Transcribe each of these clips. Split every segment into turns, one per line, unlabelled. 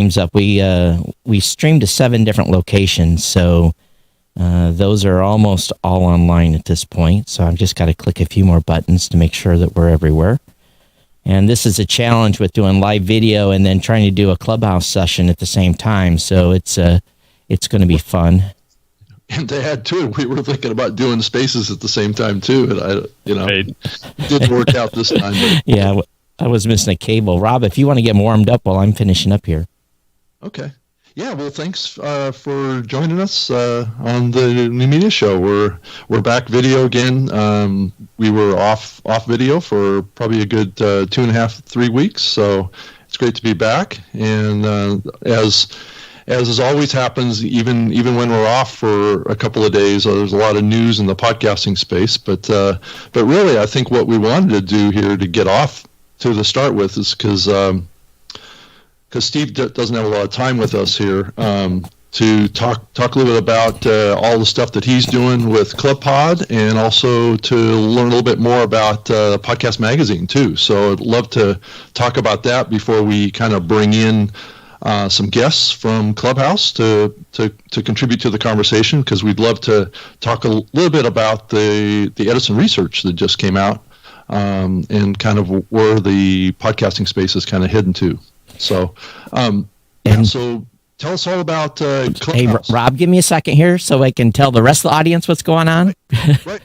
streams up. We stream to 7 different locations, so those are almost all online at this point. So I've just got to click a few more buttons to make sure that we're everywhere. And this is a challenge with doing live video and then trying to do a Clubhouse session at the same time. So it's going to be fun.
And to add to it, we were thinking about doing spaces at the same time too, and it didn't work out this time. But.
Yeah, I was missing a cable. Rob, if you want to get warmed up while I'm finishing up here.
Okay. Yeah. Well, thanks for joining us on the New Media Show. We're back video again. We were off video for probably a good 2.5, 3 weeks, so it's great to be back. And as always happens, even when we're off for a couple of days, there's a lot of news in the podcasting space. But really, I think what we wanted to do here to get off to start with is because Steve doesn't have a lot of time with us here to talk a little bit about all the stuff that he's doing with ClubPod, and also to learn a little bit more about Podcast Magazine too. So I'd love to talk about that before we kind of bring in some guests from Clubhouse to contribute to the conversation, because we'd love to talk a little bit about the Edison research that just came out, and kind of where the podcasting space is kind of heading to. So, so tell us all about Clubhouse.
Hey, Rob, give me a second here so I can tell the rest of the audience what's going on.
Right.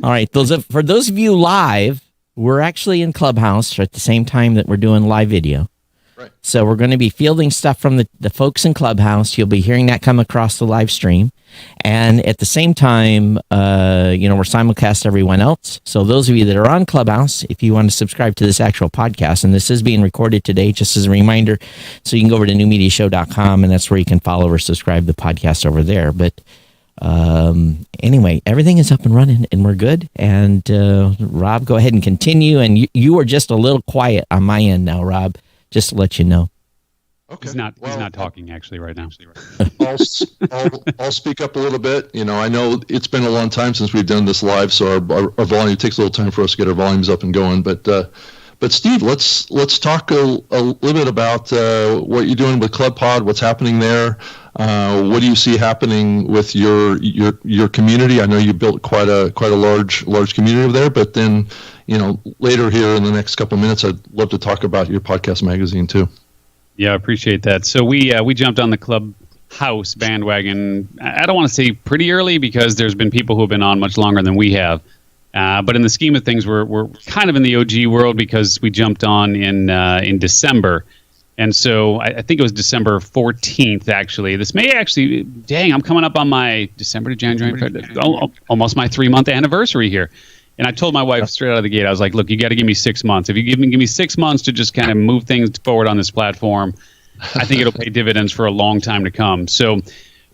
All right. For those of you live, we're actually in Clubhouse at the same time that we're doing live video.
Right.
So we're going to be fielding stuff from the folks in Clubhouse. You'll be hearing that come across the live stream. And at the same time, we're simulcast everyone else. So those of you that are on Clubhouse, if you want to subscribe to this actual podcast, and this is being recorded today, just as a reminder, so you can go over to newmediashow.com, and that's where you can follow or subscribe the podcast over there. But anyway, everything is up and running, and we're good. And Rob, go ahead and continue. And you are just a little quiet on my end now, Rob, just to let you know.
Okay. He's not talking actually right now.
I'll speak up a little bit. I know it's been a long time since we've done this live, so our volume takes a little time for us to get our volumes up and going. But Steve, let's talk a little bit about what you're doing with ClubPod. What's happening there? What do you see happening with your community? I know you built quite a large community over there, but then later here in the next couple of minutes, I'd love to talk about your podcast magazine too.
Yeah, I appreciate that. So we jumped on the Clubhouse bandwagon. I don't want to say pretty early, because there's been people who have been on much longer than we have. But in the scheme of things, we're kind of in the OG world, because we jumped on in December. And so I think it was December 14th, actually. This may actually, I'm coming up on my December to January, almost my 3-month anniversary here. And I told my wife straight out of the gate, I was like, look, you got to give me 6 months. If you give me 6 months to just kind of move things forward on this platform, I think it'll pay dividends for a long time to come. So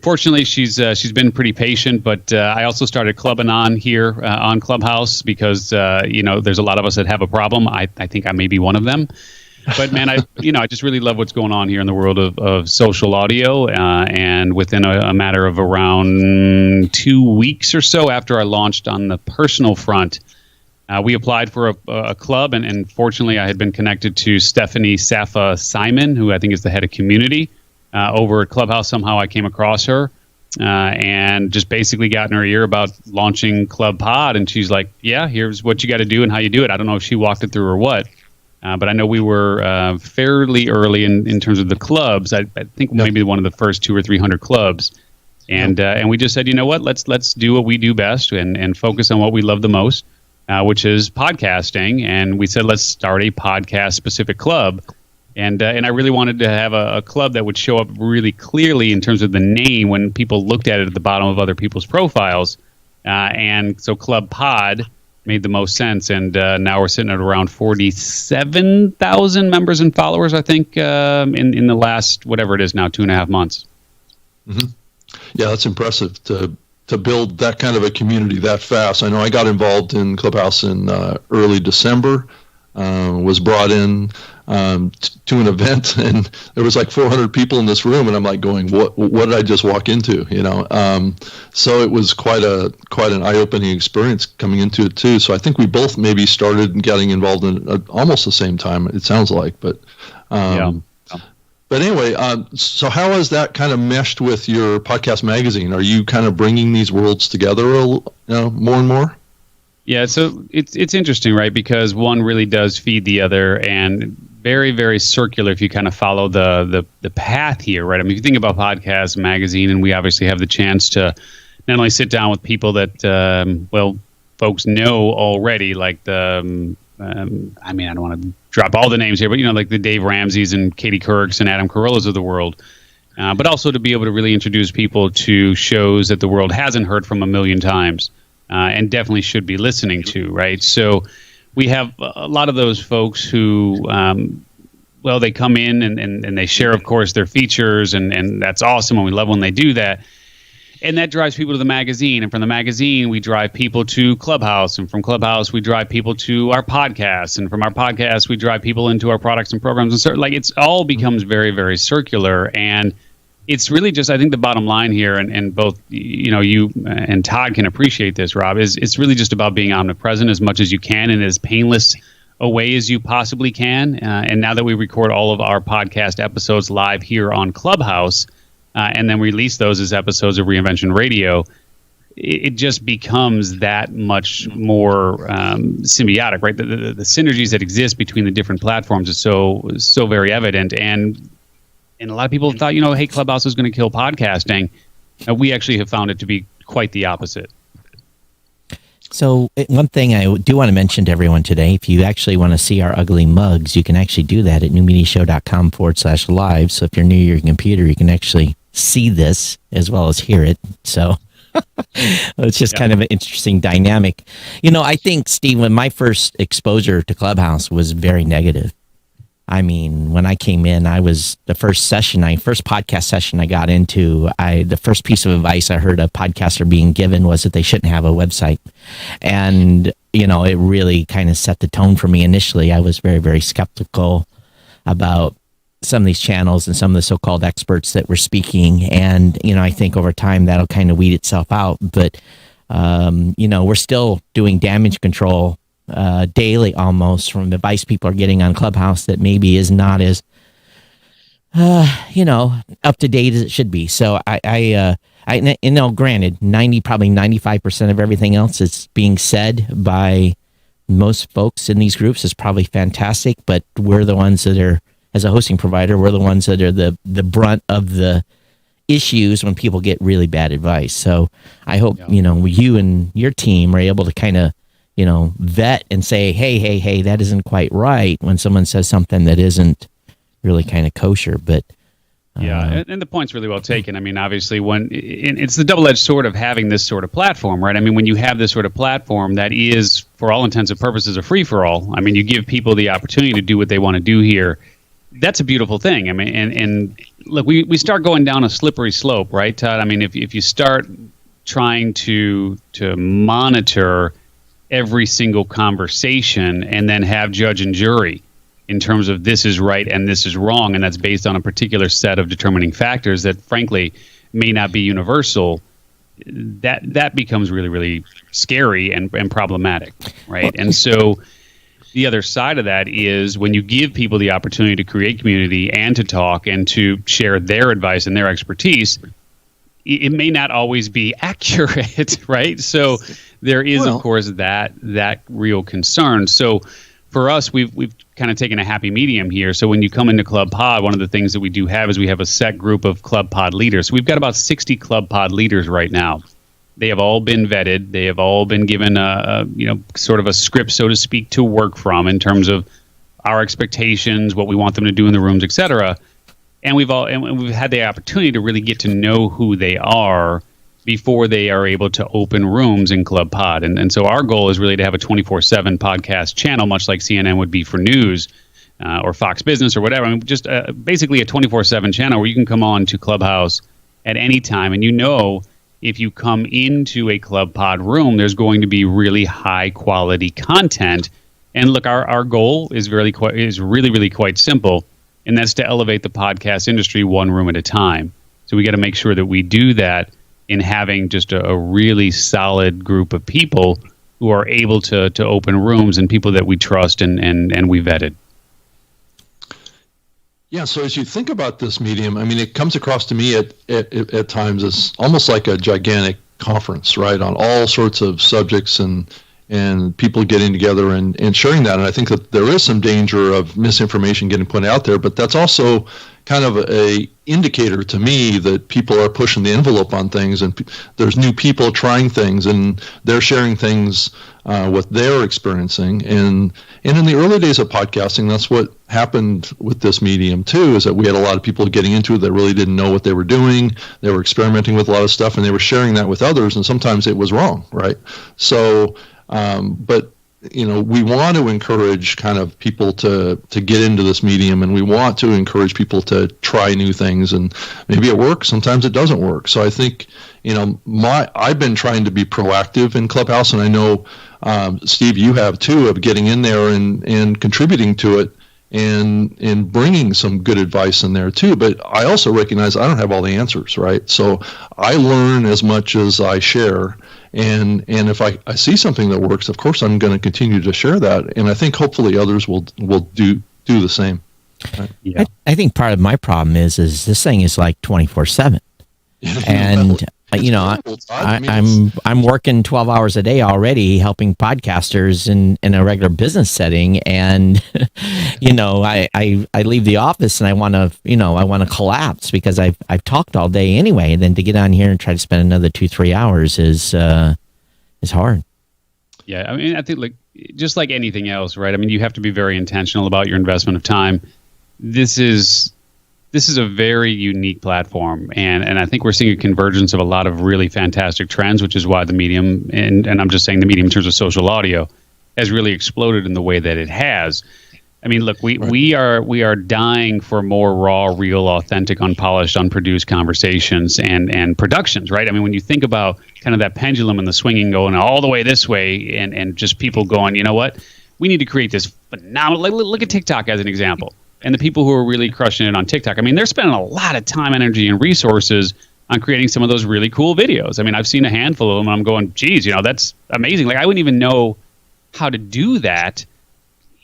fortunately, she's been pretty patient, but I also started clubbing on here on Clubhouse, because, there's a lot of us that have a problem. I think I may be one of them. But man, I just really love what's going on here in the world of social audio, and within a matter of around 2 weeks or so after I launched on the personal front, we applied for a club, and fortunately I had been connected to Stephanie Safa Simon, who I think is the head of community over at Clubhouse. Somehow I came across her and just basically got in her ear about launching ClubPod, and she's like, yeah, here's what you got to do and how you do it. I don't know if she walked it through or what. But I know we were fairly early in terms of the clubs. I think maybe one of the first 200 or 300 clubs, and we just said, you know what, let's do what we do best and focus on what we love the most, which is podcasting. And we said, let's start a podcast specific club, and I really wanted to have a club that would show up really clearly in terms of the name when people looked at it at the bottom of other people's profiles, and so ClubPod made the most sense, and now we're sitting at around 47,000 members and followers, I think, in the last, whatever it is now, 2.5 months.
Mm-hmm. Yeah, that's impressive to build that kind of a community that fast. I know I got involved in Clubhouse in early December, was brought in to an event, and there was like 400 people in this room, and I'm like going, what did I just walk into? So it was quite an eye-opening experience coming into it too. So I think we both maybe started getting involved in almost the same time, it sounds like, but But anyway, so how has that kind of meshed with your podcast magazine? Are you kind of bringing these worlds together, more and more?
Yeah, so it's interesting, right? Because one really does feed the other, and very, very circular if you kind of follow the path here, right? I mean, if you think about Podcast Magazine, and we obviously have the chance to not only sit down with people that, folks know already, like the, I don't want to drop all the names here, but, like the Dave Ramseys and Katie Courics and Adam Carolla's of the world, but also to be able to really introduce people to shows that the world hasn't heard from a million times, and definitely should be listening to, right? So we have a lot of those folks who, they come in and they share, of course, their features, and that's awesome, and we love when they do that. And that drives people to the magazine. And from the magazine, we drive people to Clubhouse. And from Clubhouse, we drive people to our podcast. And from our podcast, we drive people into our products and programs. And so, it's all becomes very, very circular. And it's really just, I think the bottom line here, and both, you and Todd can appreciate this, Rob, is it's really just about being omnipresent as much as you can and as painless a way as you possibly can. And now that we record all of our podcast episodes live here on Clubhouse, and then release those as episodes of Reinvention Radio, it just becomes that much more symbiotic, right? The synergies that exist between the different platforms is so very evident. And a lot of people thought, hey, Clubhouse is going to kill podcasting. We actually have found it to be quite the opposite.
So one thing I do want to mention to everyone today, if you actually want to see our ugly mugs, you can actually do that at newmediashow.com/live. So if you're near your computer, you can actually see this as well as hear it. So it's just kind of an interesting dynamic. I think, Steve, when my first exposure to Clubhouse was very negative. I mean, when I came in, the first podcast session I got into, the first piece of advice I heard a podcaster being given was that they shouldn't have a website. And, it really kind of set the tone for me initially. I was very, very skeptical about some of these channels and some of the so-called experts that were speaking. And, I think over time that'll kind of weed itself out. But, we're still doing damage control daily almost from advice people are getting on Clubhouse that maybe is not as, up to date as it should be. So I granted, probably 95% of everything else that's being said by most folks in these groups is probably fantastic, but we're the ones that are, as a hosting provider, we're the ones that are the brunt of the issues when people get really bad advice. So I hope, you and your team are able to kind of, vet and say, hey, that isn't quite right when someone says something that isn't really kind of kosher. But
yeah, and the point's really well taken. I mean, obviously, it's the double-edged sword of having this sort of platform, right? I mean, when you have this sort of platform that is, for all intents and purposes, a free-for-all, I mean, you give people the opportunity to do what they want to do here. That's a beautiful thing. I mean, and look, we start going down a slippery slope, right, Todd? I mean, if you start trying to monitor every single conversation and then have judge and jury in terms of this is right and this is wrong, and that's based on a particular set of determining factors that frankly may not be universal, that becomes really, really scary and problematic, right? And so the other side of that is when you give people the opportunity to create community and to talk and to share their advice and their expertise, it may not always be accurate, right? So there is, of course, that real concern. So for us, we've kind of taken a happy medium here. So when you come into Club Pod, one of the things that we do have is we have a set group of Club Pod leaders. So we've got about 60 Club Pod leaders right now. They have all been vetted. They have all been given a sort of a script, so to speak, to work from in terms of our expectations, what we want them to do in the rooms, et cetera. And we've had the opportunity to really get to know who they are before they are able to open rooms in Club Pod. And so our goal is really to have a 24/7 podcast channel, much like CNN would be for news or Fox Business or whatever. I mean, just basically a 24/7 channel where you can come on to Clubhouse at any time. And if you come into a Club Pod room, there's going to be really high quality content. And look, our goal is really, really quite simple. And that's to elevate the podcast industry one room at a time. So we got to make sure that we do that in having just a really solid group of people who are able to open rooms and people that we trust and we vetted.
Yeah, so as you think about this medium, I mean, it comes across to me at times as almost like a gigantic conference, right, on all sorts of subjects and people getting together and sharing that. And I think that there is some danger of misinformation getting put out there, but that's also kind of a indicator to me that people are pushing the envelope on things, and there's new people trying things, and they're sharing things what they're experiencing. And in the early days of podcasting, that's what happened with this medium too, is that we had a lot of people getting into it that really didn't know what they were doing. They were experimenting with a lot of stuff, and they were sharing that with others, and sometimes it was wrong, right? So but we want to encourage kind of people to get into this medium, and we want to encourage people to try new things, and maybe it works, sometimes it doesn't work. So I think, I've been trying to be proactive in Clubhouse, and I know, Steve, you have too, of getting in there and contributing to it and bringing some good advice in there too. But I also recognize I don't have all the answers, right? So I learn as much as I share. And if I see something that works, of course, I'm going to continue to share that. And I think hopefully others will do the same. Right?
Yeah. I think part of my problem is this thing is like 24/7. And I'm working 12 hours a day already helping podcasters in a regular business setting, and I leave the office and I want to collapse because I've talked all day anyway, and then to get on here and try to spend another 2-3 hours is hard.
Yeah, I mean, I think just like anything else, right? I mean, you have to be very intentional about your investment of time. This is a very unique platform, and I think we're seeing a convergence of a lot of really fantastic trends, which is why the medium, and I'm just saying the medium in terms of social audio, has really exploded in the way that it has. I mean, look, we are dying for more raw, real, authentic, unpolished, unproduced conversations and productions, right? I mean, when you think about kind of that pendulum and the swinging going all the way this way, and just people going, you know what, we need to create this phenomenal. Look at TikTok as an example. And the people who are really crushing it on TikTok, I mean, they're spending a lot of time, energy, and resources on creating some of those really cool videos. I mean, I've seen a handful of them, and I'm going, geez, that's amazing. Like, I wouldn't even know how to do that.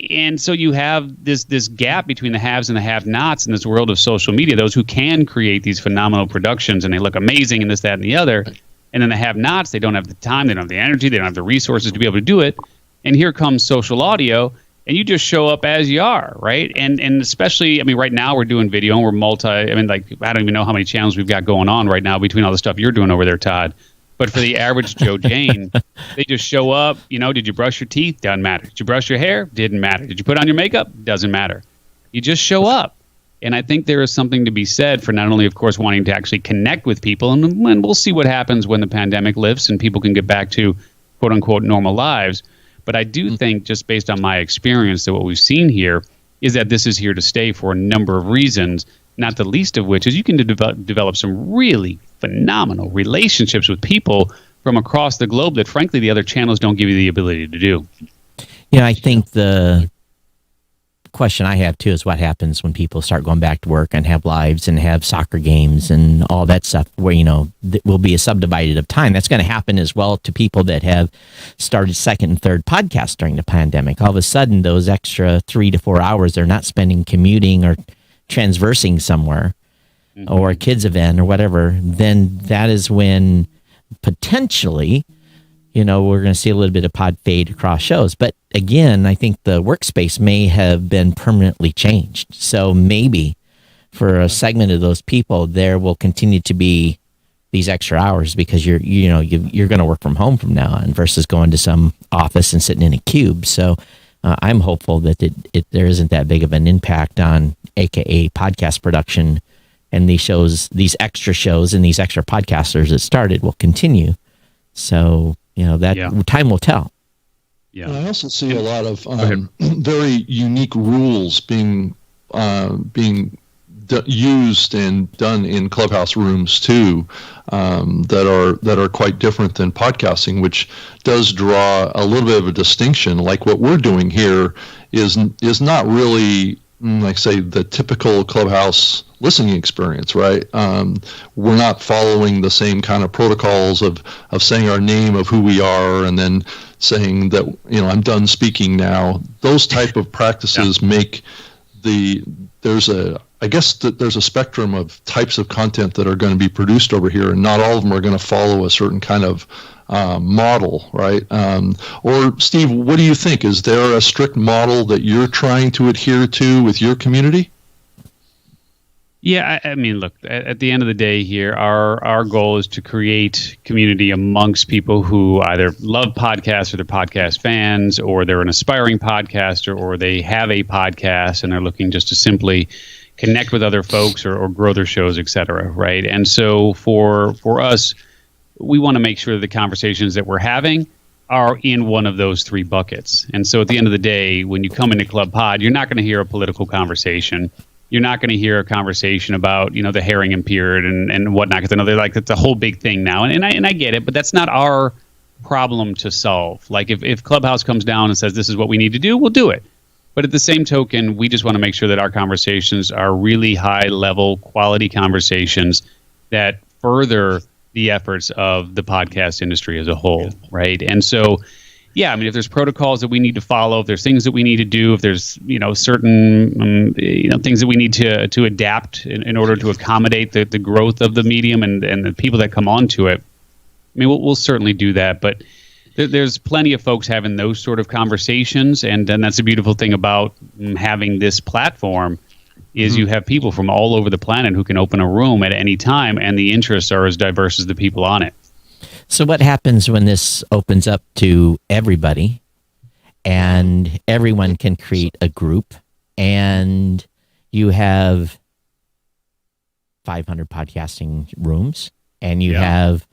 And so you have this gap between the haves and the have-nots in this world of social media, those who can create these phenomenal productions, and they look amazing and this, that, and the other. And then the have-nots, they don't have the time, they don't have the energy, they don't have the resources to be able to do it. And here comes social audio, and you just show up as you are, right? And especially, I mean, right now we're doing video, and we're I don't even know how many channels we've got going on right now between all the stuff you're doing over there, Todd. But for the average Joe Jane, they just show up, did you brush your teeth? Doesn't matter. Did you brush your hair? Didn't matter. Did you put on your makeup? Doesn't matter. You just show up. And I think there is something to be said for not only, of course, wanting to actually connect with people, and we'll see what happens when the pandemic lifts and people can get back to quote-unquote normal lives. But I do think, just based on my experience, that what we've seen here is that this is here to stay for a number of reasons, not the least of which is you can develop some really phenomenal relationships with people from across the globe that, frankly, the other channels don't give you the ability to do.
I think the question I have, too, is what happens when people start going back to work and have lives and have soccer games and all that stuff where, will be a subdivided of time. That's going to happen as well to people that have started second and third podcasts during the pandemic. All of a sudden, those extra 3 to 4 hours they're not spending commuting or transversing somewhere or a kids event or whatever, then that is when potentially we're going to see a little bit of pod fade across shows. But again, I think the workspace may have been permanently changed. So maybe for a segment of those people, there will continue to be these extra hours because you're going to work from home from now on versus going to some office and sitting in a cube. So I'm hopeful that there isn't that big of an impact on AKA podcast production, and these extra shows and these extra podcasters that started will continue. So time will tell.
Yeah, and I also see a lot of very unique rules being used and done in Clubhouse rooms too, that are quite different than podcasting, which does draw a little bit of a distinction. Like what we're doing here is not really, like say, the typical Clubhouse listening experience, right? We're not following the same kind of protocols of saying our name of who we are and then saying that I'm done speaking now. Those type of practices make I guess that there's a spectrum of types of content that are going to be produced over here, and not all of them are going to follow a certain kind of model, right? Or Steve, what do you think? Is there a strict model that you're trying to adhere to with your community?
Yeah, I mean, look, at the end of the day here, our goal is to create community amongst people who either love podcasts or they're podcast fans, or they're an aspiring podcaster, or they have a podcast and they're looking just to simply connect with other folks or grow their shows, et cetera, right? And so for us, we want to make sure that the conversations that we're having are in one of those three buckets. And so at the end of the day, when you come into Club Pod, you're not going to hear a political conversation. You're not going to hear a conversation about, the herring and period and whatnot, because I know they're like, it's a whole big thing now. And I get it, but that's not our problem to solve. Like if Clubhouse comes down and says, this is what we need to do, we'll do it. But at the same token, we just want to make sure that our conversations are really high level quality conversations that further the efforts of the podcast industry as a whole. Right. And so, yeah, I mean, if there's protocols that we need to follow, if there's things that we need to do, if there's, certain, things that we need to adapt in order to accommodate the growth of the medium and the people that come onto it, I mean, we'll certainly do that. But there's plenty of folks having those sort of conversations. And that's the beautiful thing about having this platform is you have people from all over the planet who can open a room at any time, and the interests are as diverse as the people on it.
So what happens when this opens up to everybody and everyone can create a group and you have 500 podcasting rooms and you have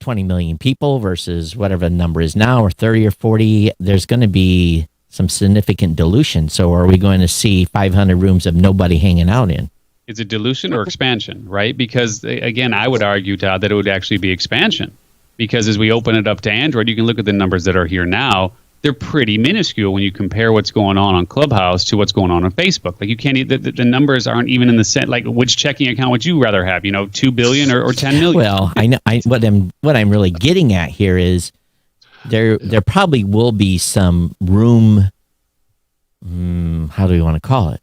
20 million people versus whatever the number is now, or 30 or 40, there's going to be some significant dilution. So are we going to see 500 rooms of nobody hanging out in?
Is it dilution or expansion, right? Because, again, I would argue, Todd, that it would actually be expansion. Because as we open it up to Android, you can look at the numbers that are here now. They're pretty minuscule when you compare what's going on Clubhouse to what's going on Facebook. Like, you can't, the numbers aren't even in the set. Like, which checking account would you rather have? 2 billion or 10 million?
Well, I know. What I'm really getting at here is there probably will be some room. How do we want to call it?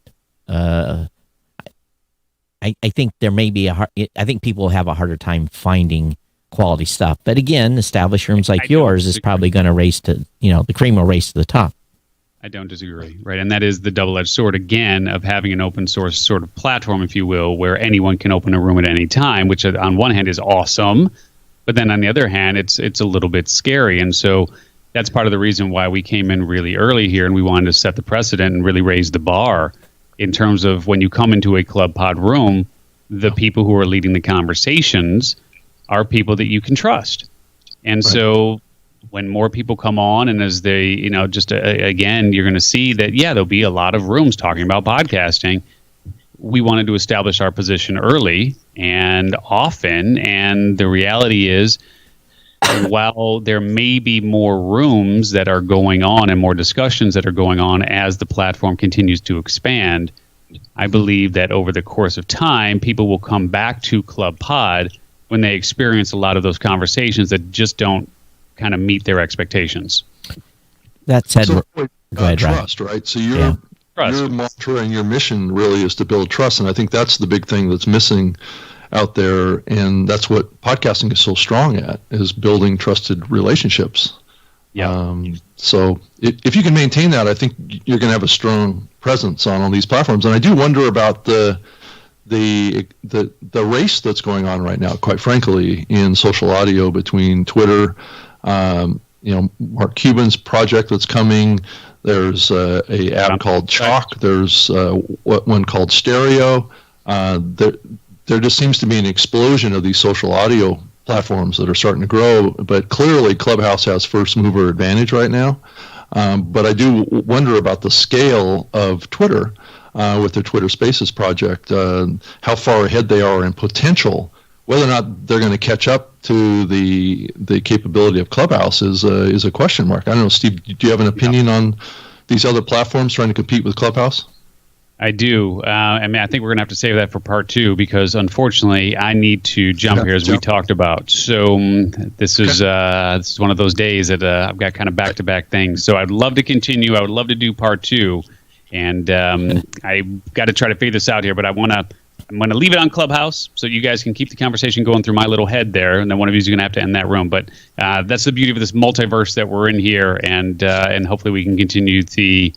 I think there may be I think people have a harder time finding quality stuff. But again, established rooms like yours is probably going to race to, the cream will race to the top.
I don't disagree, right? And that is the double-edged sword, again, of having an open source sort of platform, if you will, where anyone can open a room at any time, which on one hand is awesome, but then on the other hand, it's a little bit scary. And so that's part of the reason why we came in really early here, and we wanted to set the precedent and really raise the bar in terms of when you come into a Club Pod room, the people who are leading the conversations are people that you can trust. And so when more people come on, and as they, again, you're going to see that, there'll be a lot of rooms talking about podcasting. We wanted to establish our position early and often. And the reality is, while there may be more rooms that are going on and more discussions that are going on as the platform continues to expand, I believe that over the course of time, people will come back to Club Pod when they experience a lot of those conversations that just don't kind of meet their expectations.
That said,
go ahead, trust, right? So your mantra and your mission really is to build trust, and I think that's the big thing that's missing out there, and that's what podcasting is so strong at, is building trusted relationships. So if you can maintain that, I think you're going to have a strong presence on all these platforms. And I do wonder about the race that's going on right now, quite frankly, in social audio between Twitter, Mark Cuban's project that's coming. There's a app called Chalk. There's one called Stereo. There just seems to be an explosion of these social audio platforms that are starting to grow, but clearly Clubhouse has first mover advantage right now. But I do wonder about the scale of Twitter with their Twitter Spaces project, how far ahead they are in potential. Whether or not they're going to catch up to the capability of Clubhouse is a question mark. I don't know, Steve, do you have an opinion on these other platforms trying to compete with Clubhouse?
I do. I think we're going to have to save that for part 2 because, unfortunately, I need to jump here as we talked about. So this is one of those days that I've got kind of back-to-back things. So I'd love to continue. I would love to do part 2. And I got to try to figure this out here, but I'm going to leave it on Clubhouse so you guys can keep the conversation going through my little head there, and then one of you is going to have to end that room. But that's the beauty of this multiverse that we're in here, and hopefully we can continue the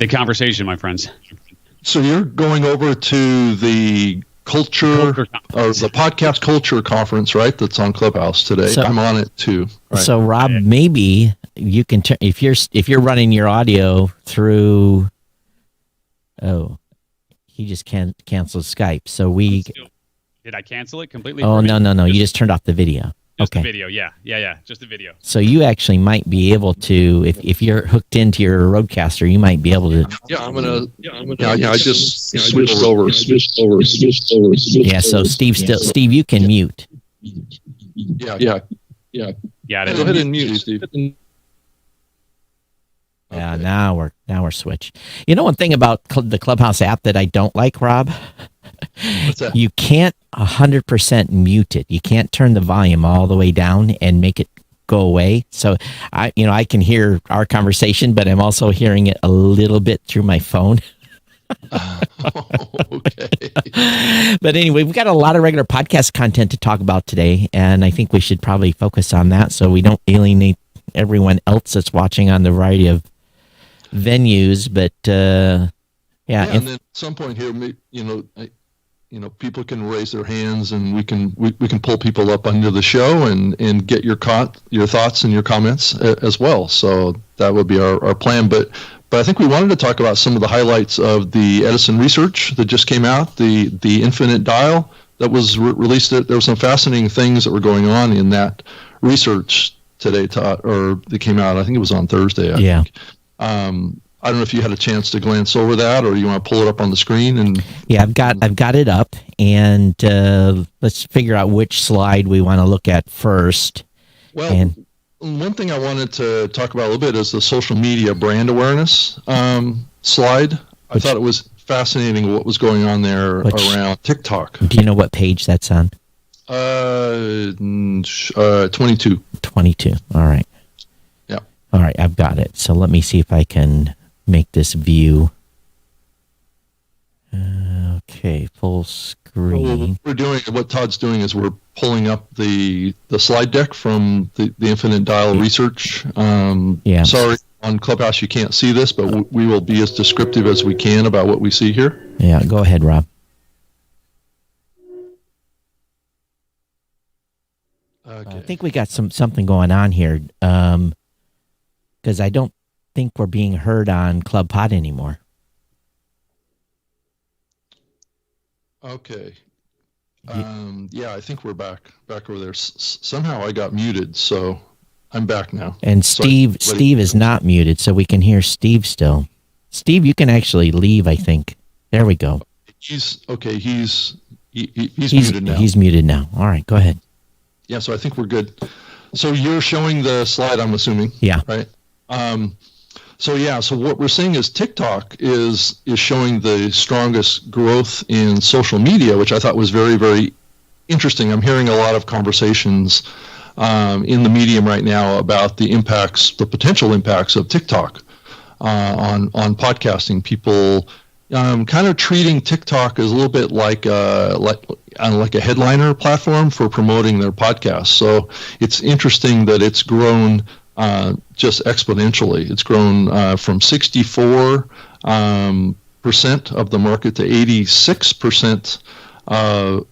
conversation, my friends.
So you're going over to the the podcast culture conference, right? That's on Clubhouse today.
So,
I'm on it too. Right.
So Rob, maybe you can if you're running your audio through. Oh, he just canceled Skype. So
did I cancel it completely?
Oh no! You just turned off the video.
Just
okay.
the video, yeah, just the video.
So you actually might be able to, if you're hooked into your Rodecaster, you might be able to.
I just switched over.
Yeah. So Steve, you can mute.
Yeah.
Got it.
Go ahead and mute, Steve.
Yeah. Now we're switched. You know, one thing about the Clubhouse app that I don't like, Rob.
What's that?
You can't 100% mute it. You can't turn the volume all the way down and make it go away. So I can hear our conversation, but I'm also hearing it a little bit through my phone.
Okay.
But anyway, we've got a lot of regular podcast content to talk about today, and I think we should probably focus on that so we don't alienate everyone else that's watching on the variety of venues. But yeah,
and then at some point here, people can raise their hands, and we can pull people up under the show and get your thoughts and your comments as well. So that would be our plan. But I think we wanted to talk about some of the highlights of the Edison research that just came out, the Infinite Dial that was released. There were some fascinating things that were going on in that research today, or that came out. I think it was on Thursday. I think. I don't know if you had a chance to glance over that, or you want to pull it up on the screen. And
yeah, I've got it up, and let's figure out which slide we want to look at first.
Well, one thing I wanted to talk about a little bit is the social media brand awareness slide. I thought it was fascinating what was going on there around TikTok.
Do you know what page that's on?
22.
22. All right.
Yeah.
All right, I've got it. So let me see if I can make this view. Okay, full screen.
What Todd's doing is we're pulling up the slide deck from the Infinite Dial research. Sorry, on Clubhouse you can't see this, but we will be as descriptive as we can about what we see here.
Yeah, go ahead, Rob.
Okay.
I think we got something going on here, because I don't think we're being heard on Club Pod anymore.
Okay. I think we're back over there. Somehow I got muted, so I'm back now.
And Steve is not muted, so we can hear Steve still. Steve, you can actually leave, I think. There we go.
He's muted now.
He's muted now. All right, go ahead.
Yeah, so I think we're good. So you're showing the slide, I'm assuming.
Yeah.
Right. So what we're seeing is TikTok is showing the strongest growth in social media, which I thought was very, very interesting. I'm hearing a lot of conversations in the medium right now about the potential impacts of TikTok on podcasting. People kind of treating TikTok as a little bit like a headliner platform for promoting their podcasts. So it's interesting that it's grown just exponentially. It's grown from 64% of the market to 86% of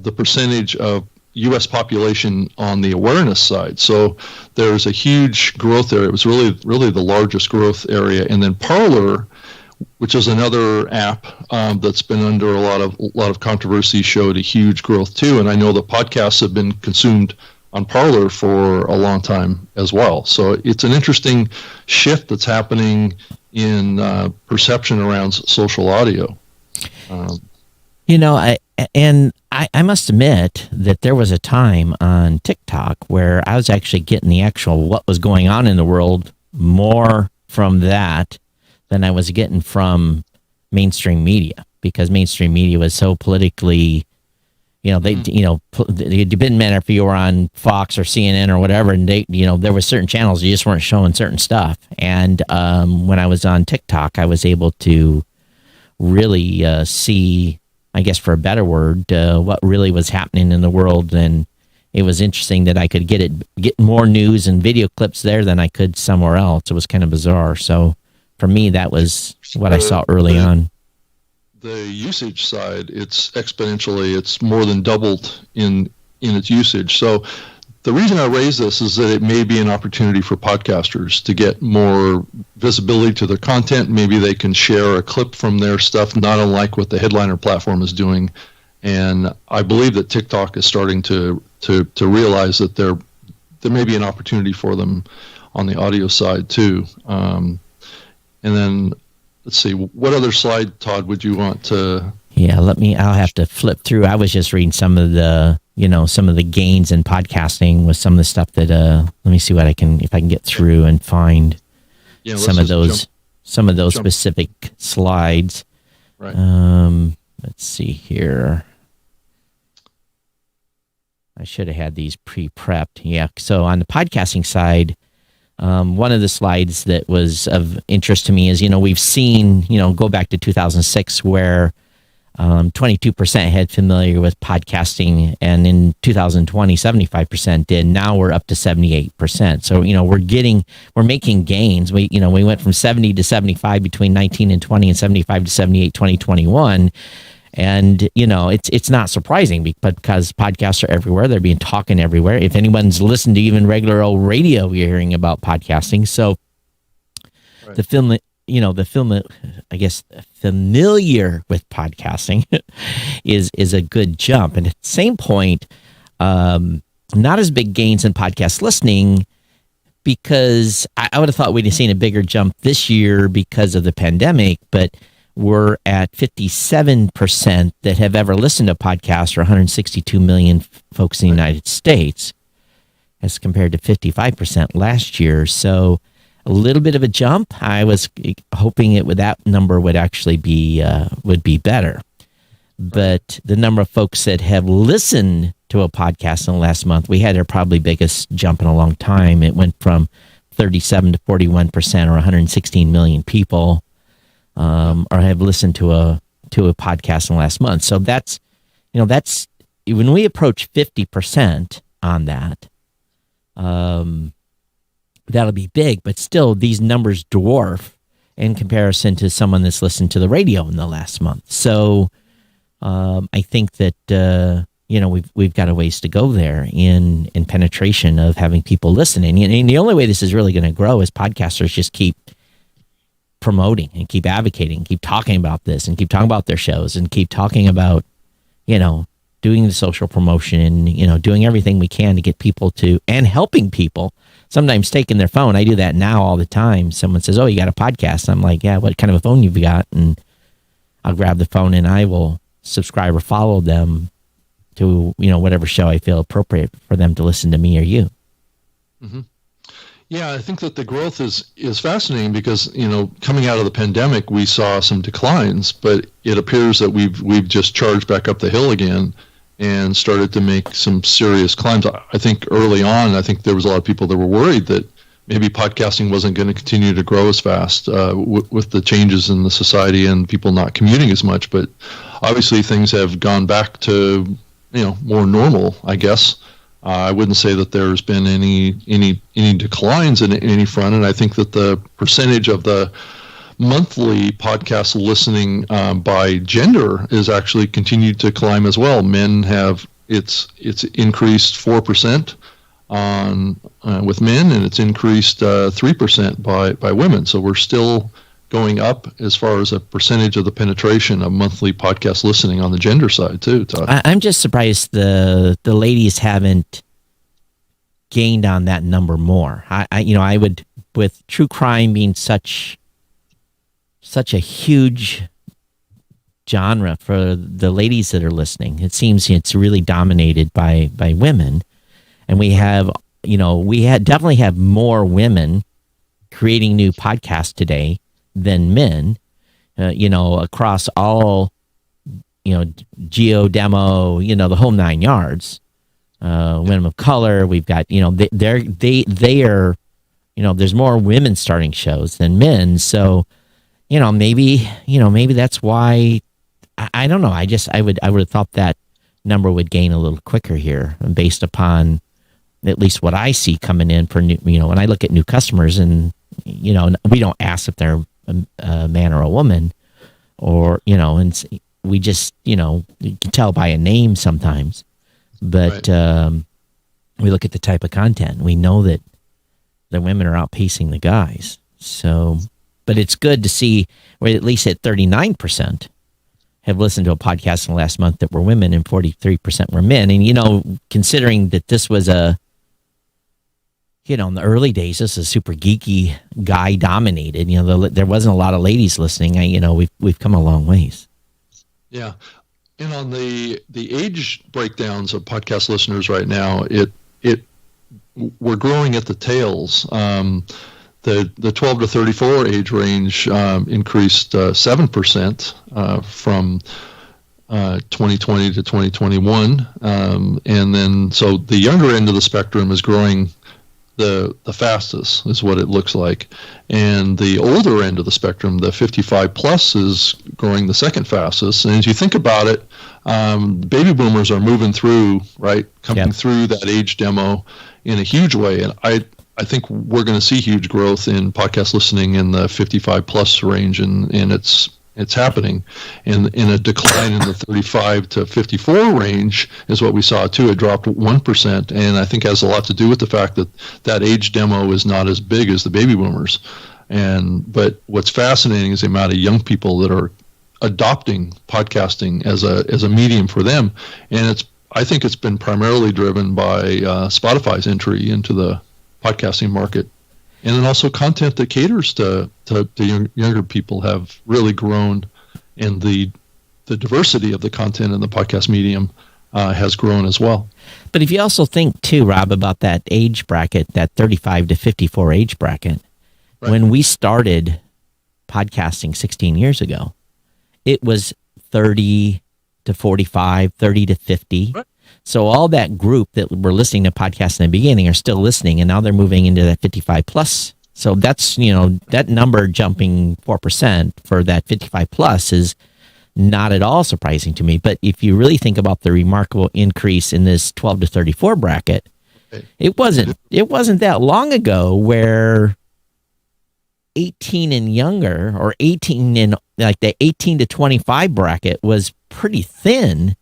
the percentage of U.S. population on the awareness side. So there's a huge growth there. It was really, really the largest growth area. And then Parler, which is another app that's been under a lot of controversy, showed a huge growth too. And I know that podcasts have been consumed on Parler for a long time as well. So it's an interesting shift that's happening in perception around social audio.
I must admit that there was a time on TikTok where I was actually getting the actual what was going on in the world more from that than I was getting from mainstream media, because mainstream media was so politically, it didn't matter if you were on Fox or CNN or whatever, and there was certain channels you just weren't showing certain stuff. And when I was on TikTok, I was able to really see, I guess for a better word, what really was happening in the world. And it was interesting that I could get more news and video clips there than I could somewhere else. It was kind of bizarre. So for me, that was what I saw early on.
The usage side, it's exponentially, it's more than doubled in its usage. So the reason I raise this is that it may be an opportunity for podcasters to get more visibility to their content. Maybe they can share a clip from their stuff, not unlike what the Headliner platform is doing. And I believe that TikTok is starting to realize that there may be an opportunity for them on the audio side too. And then let's see, what other slide, Todd, would you want to?
Yeah, I'll have to flip through. I was just reading some of the gains in podcasting with some of the stuff that, let me see if I can get through and find some of those specific slides.
Right.
Let's see here. I should have had these pre-prepped. Yeah. So on the podcasting side, one of the slides that was of interest to me is, we've seen, go back to 2006 where 22% had familiar with podcasting, and in 2020, 75% did. Now we're up to 78%. So, we're making gains. We went from 70 to 75 between 19 and 20 and 75 to 78, 2021. And, it's not surprising because podcasts are everywhere. They're being talking everywhere. If anyone's listened to even regular old radio, you're hearing about podcasting. So right. I guess familiar with podcasting is a good jump. And at the same point, not as big gains in podcast listening, because I would have thought we'd have seen a bigger jump this year because of the pandemic, but we're at 57% that have ever listened to podcasts, or 162 million folks in the United States, as compared to 55% last year. So a little bit of a jump. I was hoping that number would actually be better. But the number of folks that have listened to a podcast in the last month, we had our probably biggest jump in a long time. It went from 37 to 41%, or 116 million people. Or have listened to a podcast in the last month. So that's when we approach 50% on that, that'll be big, but still these numbers dwarf in comparison to someone that's listened to the radio in the last month. So, I think that, we've got a ways to go there in penetration of having people listening. And the only way this is really going to grow is podcasters just keep promoting and keep advocating, keep talking about this and keep talking about their shows and keep talking about, doing the social promotion and, doing everything we can to get people to, and helping people, sometimes taking their phone. I do that now all the time. Someone says, "Oh, you got a podcast?" I'm like, "Yeah, what kind of a phone you've got?" And I'll grab the phone and I will subscribe or follow them to, whatever show I feel appropriate for them to listen to me or you.
Mm-hmm. Yeah, I think that the growth is fascinating because, coming out of the pandemic, we saw some declines, but it appears that we've just charged back up the hill again and started to make some serious climbs. I think early on, there was a lot of people that were worried that maybe podcasting wasn't going to continue to grow as fast with the changes in the society and people not commuting as much. But obviously things have gone back to, more normal, I guess. I wouldn't say that there's been any declines in any front, and I think that the percentage of the monthly podcast listening by gender is actually continued to climb as well. Men have it's increased 4% on with men, and it's increased 3% by women. So we're still going up as far as a percentage of the penetration of monthly podcast listening on the gender side too, Todd.
I'm just surprised the ladies haven't gained on that number more. I would, with true crime being such a huge genre for the ladies that are listening, it seems it's really dominated by women, and we definitely have more women creating new podcasts today than men, across all geo demo, the whole 9 yards. Women of color, we've got, they are, there's more women starting shows than men. So, maybe that's why, I don't know. I would have thought that number would gain a little quicker here based upon at least what I see coming in for new, when I look at new customers, and, we don't ask if they're a man or a woman, or, and we just, you can tell by a name sometimes, but we look at the type of content. We know that the women are outpacing the guys. So, but it's good to see we're at least at 39% have listened to a podcast in the last month that were women, and 43% were men. And, considering that this was in the early days, this is super geeky, guy dominated. There wasn't a lot of ladies listening. We've come a long ways.
Yeah, and on the age breakdowns of podcast listeners right now, we're growing at the tails. The 12 to 34 age range increased 7% from 2020 to 2021, and then so the younger end of the spectrum is growing the fastest, is what it looks like, and the older end of the spectrum, the 55 plus, is growing the second fastest. And as you think about it, baby boomers are moving through, right, coming through that age demo in a huge way, and I think we're going to see huge growth in podcast listening in the 55 plus range, and it's happening. And in a decline in the 35 to 54 range is what we saw too. It dropped 1%, and I think has a lot to do with the fact that age demo is not as big as the baby boomers. But what's fascinating is the amount of young people that are adopting podcasting as a medium for them, and I think it's been primarily driven by Spotify's entry into the podcasting market. And then also content that caters to younger people have really grown, and the diversity of the content in the podcast medium has grown as well.
But if you also think too, Rob, about that age bracket, that 35 to 54 age bracket, when we started podcasting 16 years ago, it was 30 to 45, 30 to 50. Right. So all that group that were listening to podcasts in the beginning are still listening, and now they're moving into that 55 plus. So that's, that number jumping 4% for that 55 plus is not at all surprising to me. But if you really think about the remarkable increase in this 12 to 34 bracket, it wasn't that long ago where 18 and younger, or 18 and like the 18 to 25 bracket was pretty thin.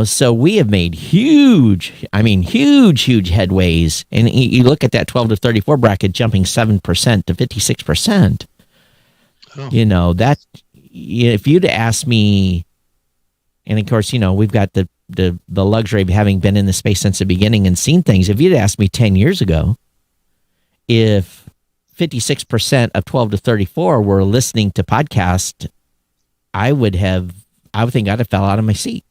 So we have made huge headways. And you look at that 12 to 34 bracket jumping 7% to 56%. Oh. That, if you'd asked me, and of course, we've got the luxury of having been in the space since the beginning and seen things. If you'd asked me 10 years ago, if 56% of 12 to 34 were listening to podcasts, I would think I'd have fell out of my seat.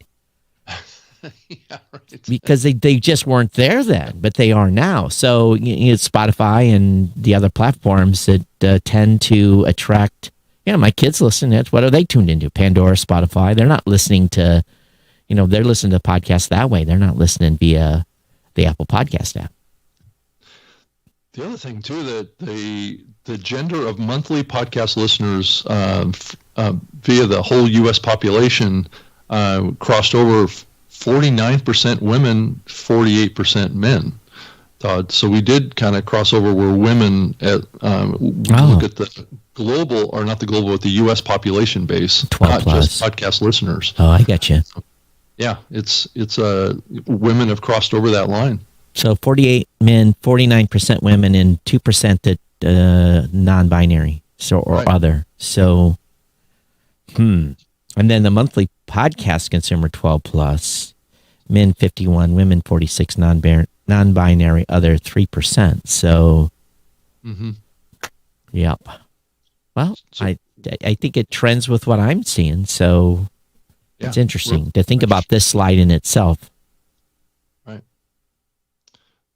Yeah, right. Because they just weren't there then, but they are now. So Spotify and the other platforms that tend to attract, my kids listen. That's what are they tuned into? Pandora, Spotify. They're not listening to, they're listening to podcasts that way. They're not listening via the Apple Podcast app.
The other thing too, that the gender of monthly podcast listeners via the whole U.S. population crossed over 49% women, 48% men, Todd. So we did kind of cross over where women look at the global, or not the global, but the U.S. population base,
12
not
plus.
just podcast listeners.
Oh, I got you.
Yeah, it's women have crossed over that line.
So 48 men, 49% women, and 2% that non-binary, or other. So, And then the monthly podcast consumer 12 plus, men 51, women 46, non-binary, other 3%. So, Yep. Well, I think it trends with what I'm seeing. So it's interesting to think about this slide in itself.
Right.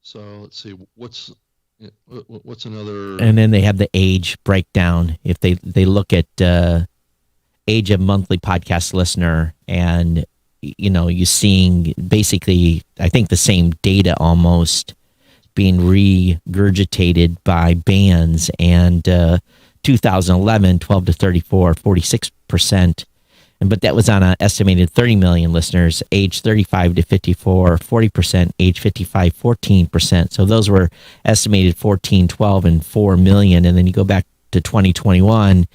So let's see what's another.
And then they have the age breakdown. If they look at age of monthly podcast listener, and you seeing basically, I think, the same data almost being regurgitated by bands. And 2011, 12 to 34, 46%. But that was on an estimated 30 million listeners, age 35 to 54, 40%, age 55, 14%. So those were estimated 14, 12, and 4 million. And then you go back to 2021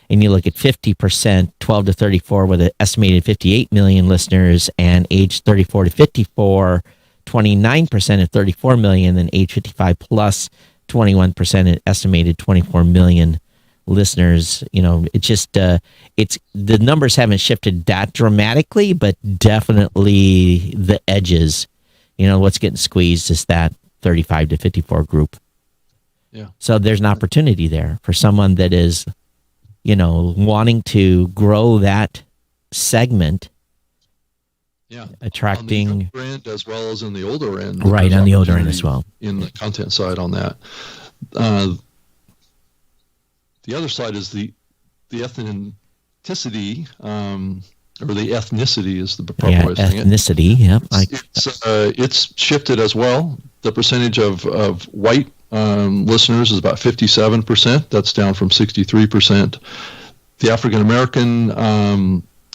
and you look at 50%, 12 to 34, with an estimated 58 million listeners, and age 34 to 54, 29% at 34 million, and age 55 plus 21% at estimated 24 million listeners. It's just it's the numbers haven't shifted that dramatically, but definitely the edges. What's getting squeezed is that 35 to 54 group.
Yeah.
So there's an opportunity there for someone that is, wanting to grow that segment.
Yeah.
Attracting
on the younger end as well as in the older end.
Right, on the older end as well.
In the content side on that. The other side is the ethnicity, or the ethnicity is the proper way of saying it.
Ethnicity, yeah.
It's shifted as well. The percentage of white listeners is about 57%. That's down from 63%. The African American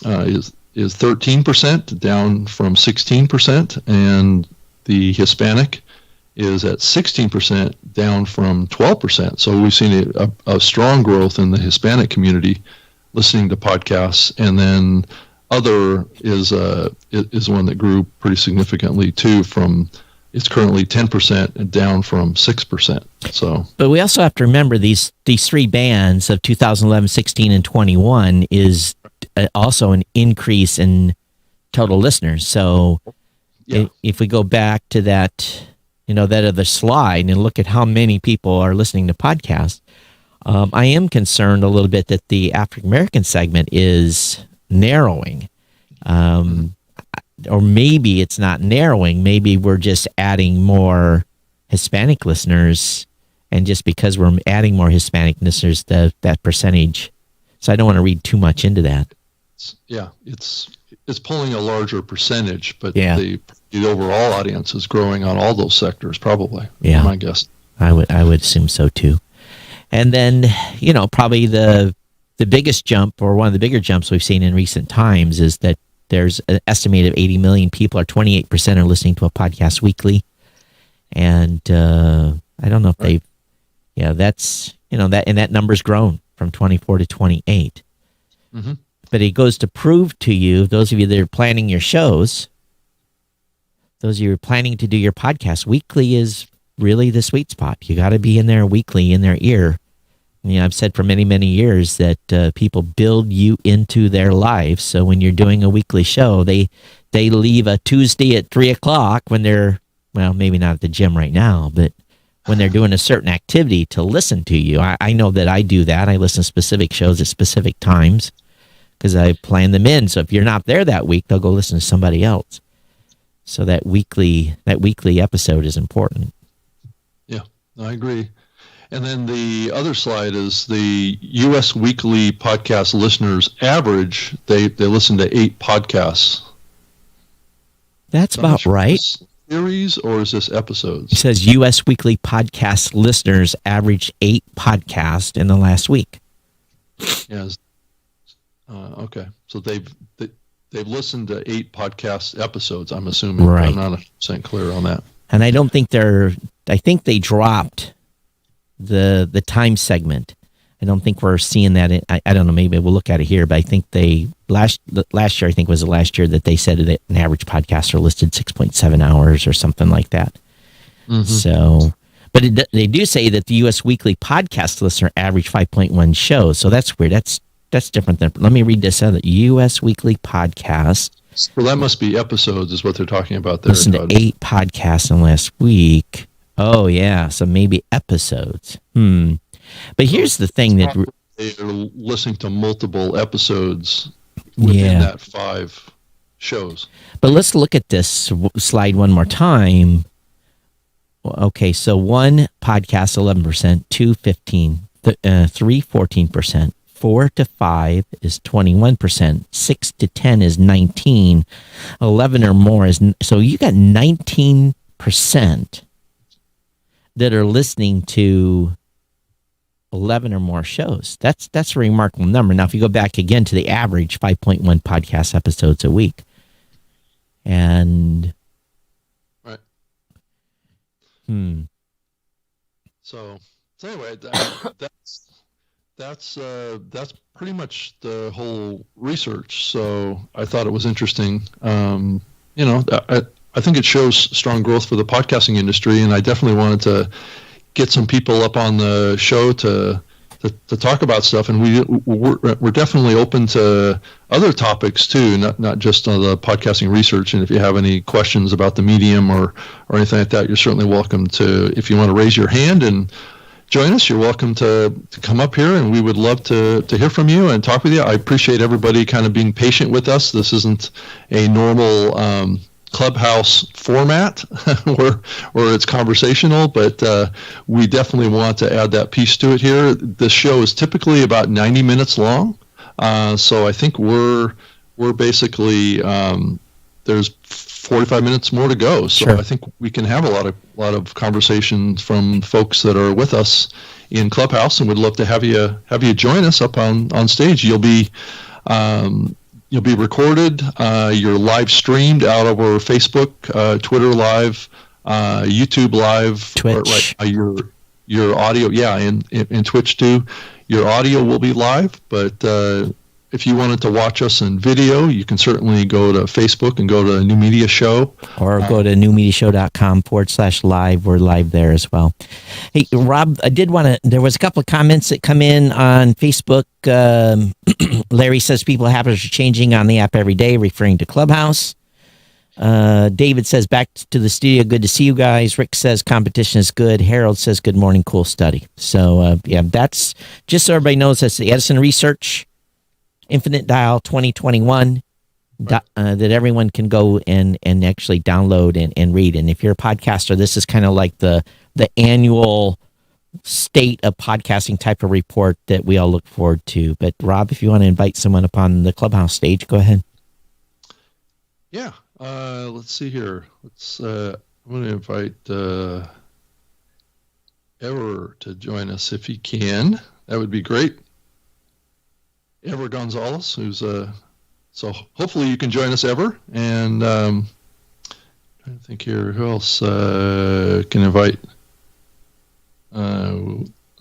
is 13%, down from 16%, and the Hispanic is at 16%, down from 12%. So we've seen a strong growth in the Hispanic community listening to podcasts, and then other is one that grew pretty significantly too. It's currently 10%, down from 6%. So,
but we also have to remember these three bands of 2011, 16, and 21 is also an increase in total listeners. So, if we go back to that, that other slide and look at how many people are listening to podcasts, I am concerned a little bit that the African American segment is narrowing. Or maybe it's not narrowing. Maybe we're just adding more Hispanic listeners, and just because we're adding more Hispanic listeners, that percentage. So I don't want to read too much into that.
It's pulling a larger percentage, but
the
overall audience is growing on all those sectors, probably.
Yeah,
my guess.
I would assume so too. And then probably the biggest jump, or one of the bigger jumps we've seen in recent times, is that there's an estimated 80 million people, or 28%, are listening to a podcast weekly. And I don't know if that's that number's grown from 24 to 28.
Mm-hmm.
But it goes to prove to you, those of you that are planning your shows, those of you who are planning to do your podcast, weekly is really the sweet spot. You got to be in there weekly, in their ear. I've said for many, many years that people build you into their lives. So when you're doing a weekly show, they leave a Tuesday at 3:00 when they're, well, maybe not at the gym right now, but when they're doing a certain activity to listen to you. I know that I do that. I listen to specific shows at specific times because I plan them in. So if you're not there that week, they'll go listen to somebody else. So that weekly episode is important.
Yeah, I agree. And then the other slide is the U.S. weekly podcast listeners average. They listen to 8 podcasts.
That's about right.
Series, or is this episodes?
It says U.S. weekly podcast listeners averaged 8 podcasts in the last week.
Yes. Okay. So they've listened to 8 podcast episodes, I'm assuming.
Right.
I'm not 100% clear on that.
And I don't think I think they dropped the time segment. I don't think we're seeing that. I don't know. Maybe we'll look at it here, but I think last year, I think was the last year that they said that an average podcaster listed 6.7 hours or something like that. Mm-hmm. So, but they do say that the U.S. weekly podcast listener averaged 5.1 shows. So that's weird. That's different than. Let me read this out. U.S. weekly podcast.
Well, that must be episodes, is what they're talking about there.
Listen to 8 podcasts in the last week. Oh yeah, so maybe episodes. But here's the thing that
they're listening to multiple episodes within that 5 shows.
But let's look at this slide one more time. Okay, so 1 podcast 11%, 2 15, 3 14%, 4 to 5 is 21%. 6 to 10 is 19. 11 or more is, so you got 19% that are listening to 11 or more shows. That's a remarkable number. Now, if you go back again to the average 5.1 podcast episodes a week, and
right.
Hmm.
So anyway, that's pretty much the whole research. So I thought it was interesting. I think it shows strong growth for the podcasting industry, and I definitely wanted to get some people up on the show to talk about stuff. And we're definitely open to other topics too, not just on the podcasting research. And if you have any questions about the medium or anything like that, you're certainly welcome to. If you want to raise your hand and join us, you're welcome to come up here, and we would love to hear from you and talk with you. I appreciate everybody kind of being patient with us. This isn't a normal Clubhouse format where it's conversational, but we definitely want to add that piece to it here. This show is typically about 90 minutes long, so I think we're basically there's 45 minutes more to go. So
Sure.
I think we can have a lot of conversations from folks that are with us in Clubhouse, and we'd love to have you join us up on stage. You'll be recorded. You're live streamed out over Facebook, Twitter Live, YouTube Live,
Twitch.
Your audio, and Twitch too. Your audio will be live, but if you wanted to watch us in video, you can certainly go to Facebook and go to New Media Show.
Or go to newmediashow.com/live. We're live there as well. Hey, Rob, I did want to, there was a couple of comments that come in on Facebook. Larry says people habits are changing on the app every day, referring to Clubhouse. David says, back to the studio. Good to see you guys. Rick says competition is good. Harold says, good morning. Cool study. So, that's just so everybody knows, that's the Edison Research Infinite Dial 2021 that everyone can go and actually download and read. And if you're a podcaster, this is kind of like the annual state of podcasting type of report that we all look forward to. But Rob, if you want to invite someone upon the Clubhouse stage, go ahead.
Yeah. Let's see here. I'm going to invite Ever to join us if he can. That would be great. Ever Gonzalez, who's so hopefully you can join us, Ever. And trying to think here, who else can invite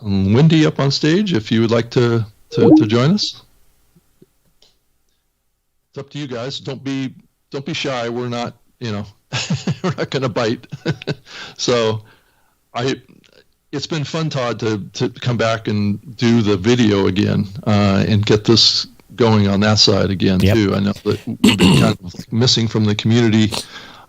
Wendy up on stage if you would like to join us. It's up to you guys. Don't be shy. We're not, we're not going to bite. So it's been fun, Todd, to come back and do the video again and get this going on that side again,
Yep.
too. I know that we've been kind of missing from the community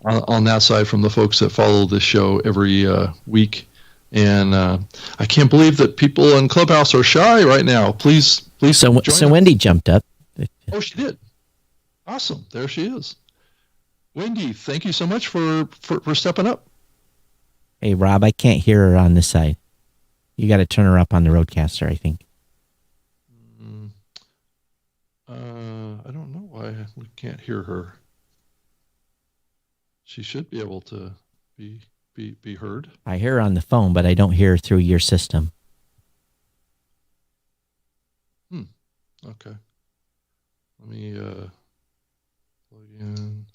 on that side from the folks that follow this show every week. And I can't believe that people in Clubhouse are shy right now. Please
So
join us.
Wendy jumped up.
Oh, she did. Awesome. There she is. Wendy, thank you so much for stepping up.
Hey, Rob, I can't hear her on this side. You got to turn her up on the Roadcaster, I think.
I don't know why we can't hear her. She should be able to be heard.
I hear her on the phone, but I don't hear her through your system.
Okay. Let me plug in.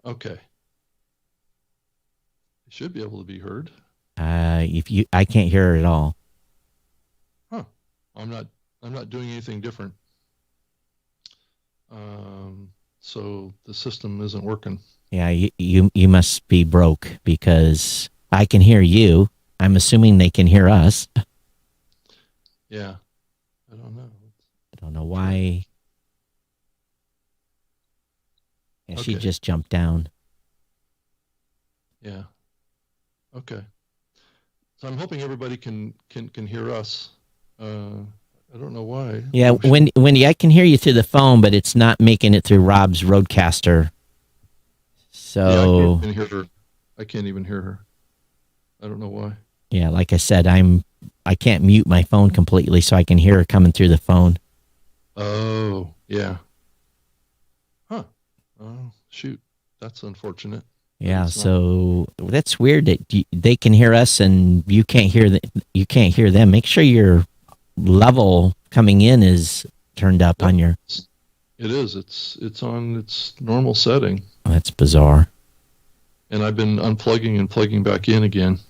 Okay. You should be able to be heard.
I can't hear her at all.
Huh. I'm not doing anything different. So the system isn't working.
Yeah, you must be broke because I can hear you. I'm assuming they can hear us.
Yeah. I don't know.
I don't know why. Yeah, she
Okay.
just jumped down.
Yeah. Okay. So I'm hoping everybody can hear us. I don't know why.
Yeah, Wendy, I can hear you through the phone, but it's not making it through Rob's Roadcaster. So
I can't even hear her. I don't know why.
yeah, like I said, I'm I can't mute my phone completely, so I can hear her coming through the phone.
Oh, yeah. Huh. Oh, shoot. That's unfortunate.
Yeah, so that's weird that they can hear us and you can't hear them. Make sure your level coming in is turned up on your.
It is. It's on its normal setting.
Oh, that's bizarre.
And I've been unplugging and plugging back in again.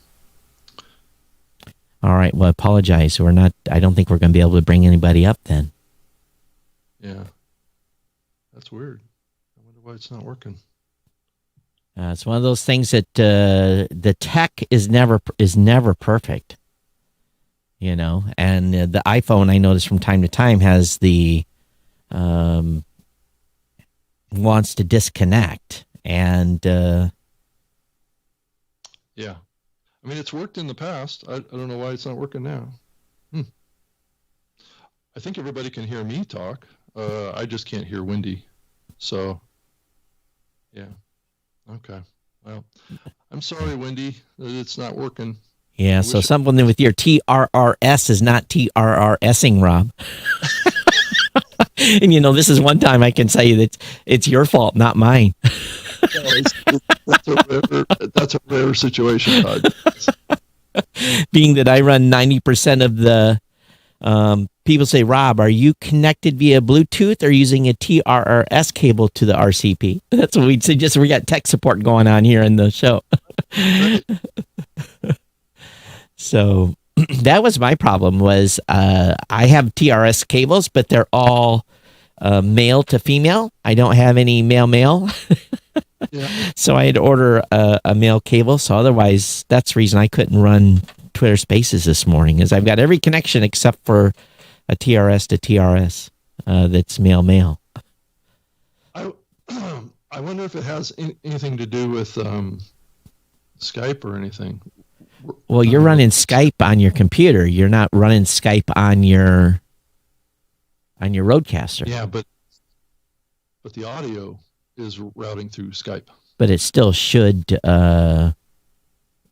All right. Well, I apologize. I don't think we're going to be able to bring anybody up then.
Yeah. That's weird. I wonder why it's not working.
It's one of those things that the tech is never perfect, and the iPhone, I notice from time to time, has the wants to disconnect, and
yeah, I mean, it's worked in the past. I don't know why it's not working now. I think everybody can hear me talk. I just can't hear Wendy. So, yeah. Okay. Well, I'm sorry, Wendy, that it's not working.
Yeah, so something with your TRRS is not TRRSing, Rob. And this is one time I can say that it's your fault, not mine.
That's a rare situation, Todd.
Being that I run 90% of the people say, Rob, are you connected via Bluetooth or using a TRRS cable to the RCP? That's what we'd suggest. We got tech support going on here in the show. So that was my problem was I have TRS cables, but they're all male to female. I don't have any male. Yeah. So I had to order a male cable. So otherwise, that's the reason I couldn't run Twitter Spaces this morning is I've got every connection except for a TRS to TRS that's male.
I wonder if it has anything to do with Skype or anything.
Well, you're running Skype on your computer. You're not running Skype on your Rodecaster.
Yeah, but the audio is routing through Skype.
But it still should.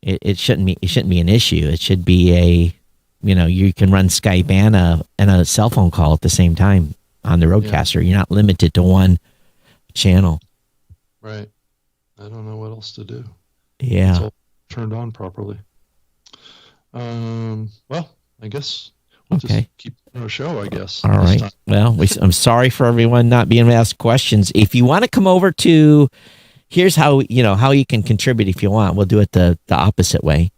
It shouldn't be an issue. It should be you can run Skype and a cell phone call at the same time on the Rodecaster. Yeah. You're not limited to one channel.
Right. I don't know what else to do.
Yeah.
It's all turned on properly. Well, I guess we'll just keep our show, I guess.
All right. Time. Well, I'm sorry for everyone not being able to ask questions. If you want to come over to, here's how you can contribute if you want. We'll do it the opposite way.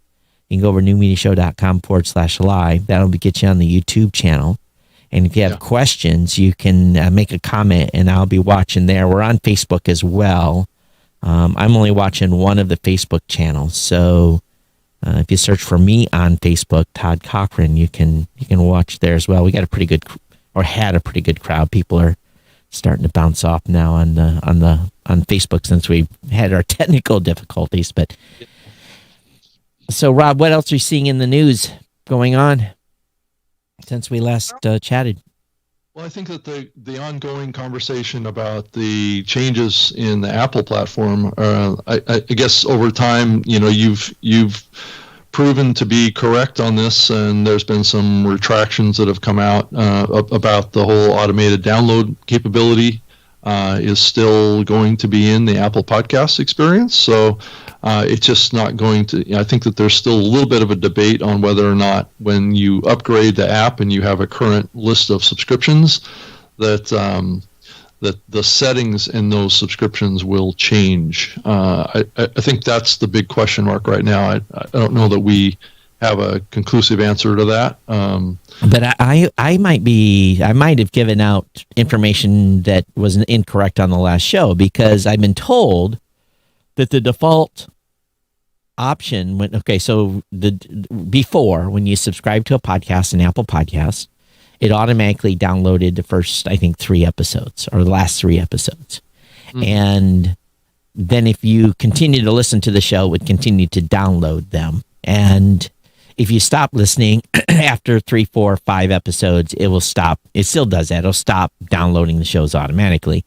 You can go over to newmediashow.com/live. That'll get you on the YouTube channel. And if you have questions, you can make a comment, and I'll be watching there. We're on Facebook as well. I'm only watching one of the Facebook channels, so if you search for me on Facebook, Todd Cochran, you can watch there as well. We got had a pretty good crowd. People are starting to bounce off now on Facebook since we had our technical difficulties. But so, Rob, what else are you seeing in the news going on since we last chatted?
Well, I think that the ongoing conversation about the changes in the Apple platform, I guess over time, you've proven to be correct on this, and there's been some retractions that have come out about the whole automated download capability is still going to be in the Apple Podcast experience. So it's just not going to. I think that there's still a little bit of a debate on whether or not when you upgrade the app and you have a current list of subscriptions, that the settings in those subscriptions will change. I think that's the big question mark right now. I don't know that we have a conclusive answer to that.
But I might have given out information that was incorrect on the last show, because I've been told that the default option before, when you subscribe to a podcast in Apple Podcasts, it automatically downloaded the first, I think, 3 episodes or the last 3 episodes. Mm-hmm. And then if you continue to listen to the show, it would continue to download them. And if you stop listening after 3, 4, 5 episodes, it will stop. It still does that. It'll stop downloading the shows automatically.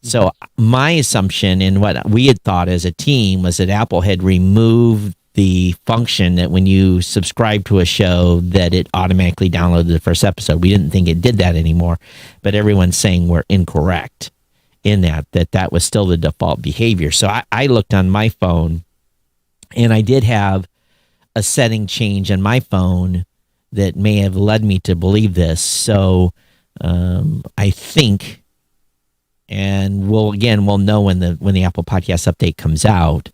So my assumption and what we had thought as a team was that Apple had removed the function that when you subscribe to a show that it automatically downloaded the first episode. We didn't think it did that anymore, but everyone's saying we're incorrect in that was still the default behavior. So I looked on my phone, and I did have a setting change on my phone that may have led me to believe this. So I think, and we'll know when the Apple Podcast update comes out,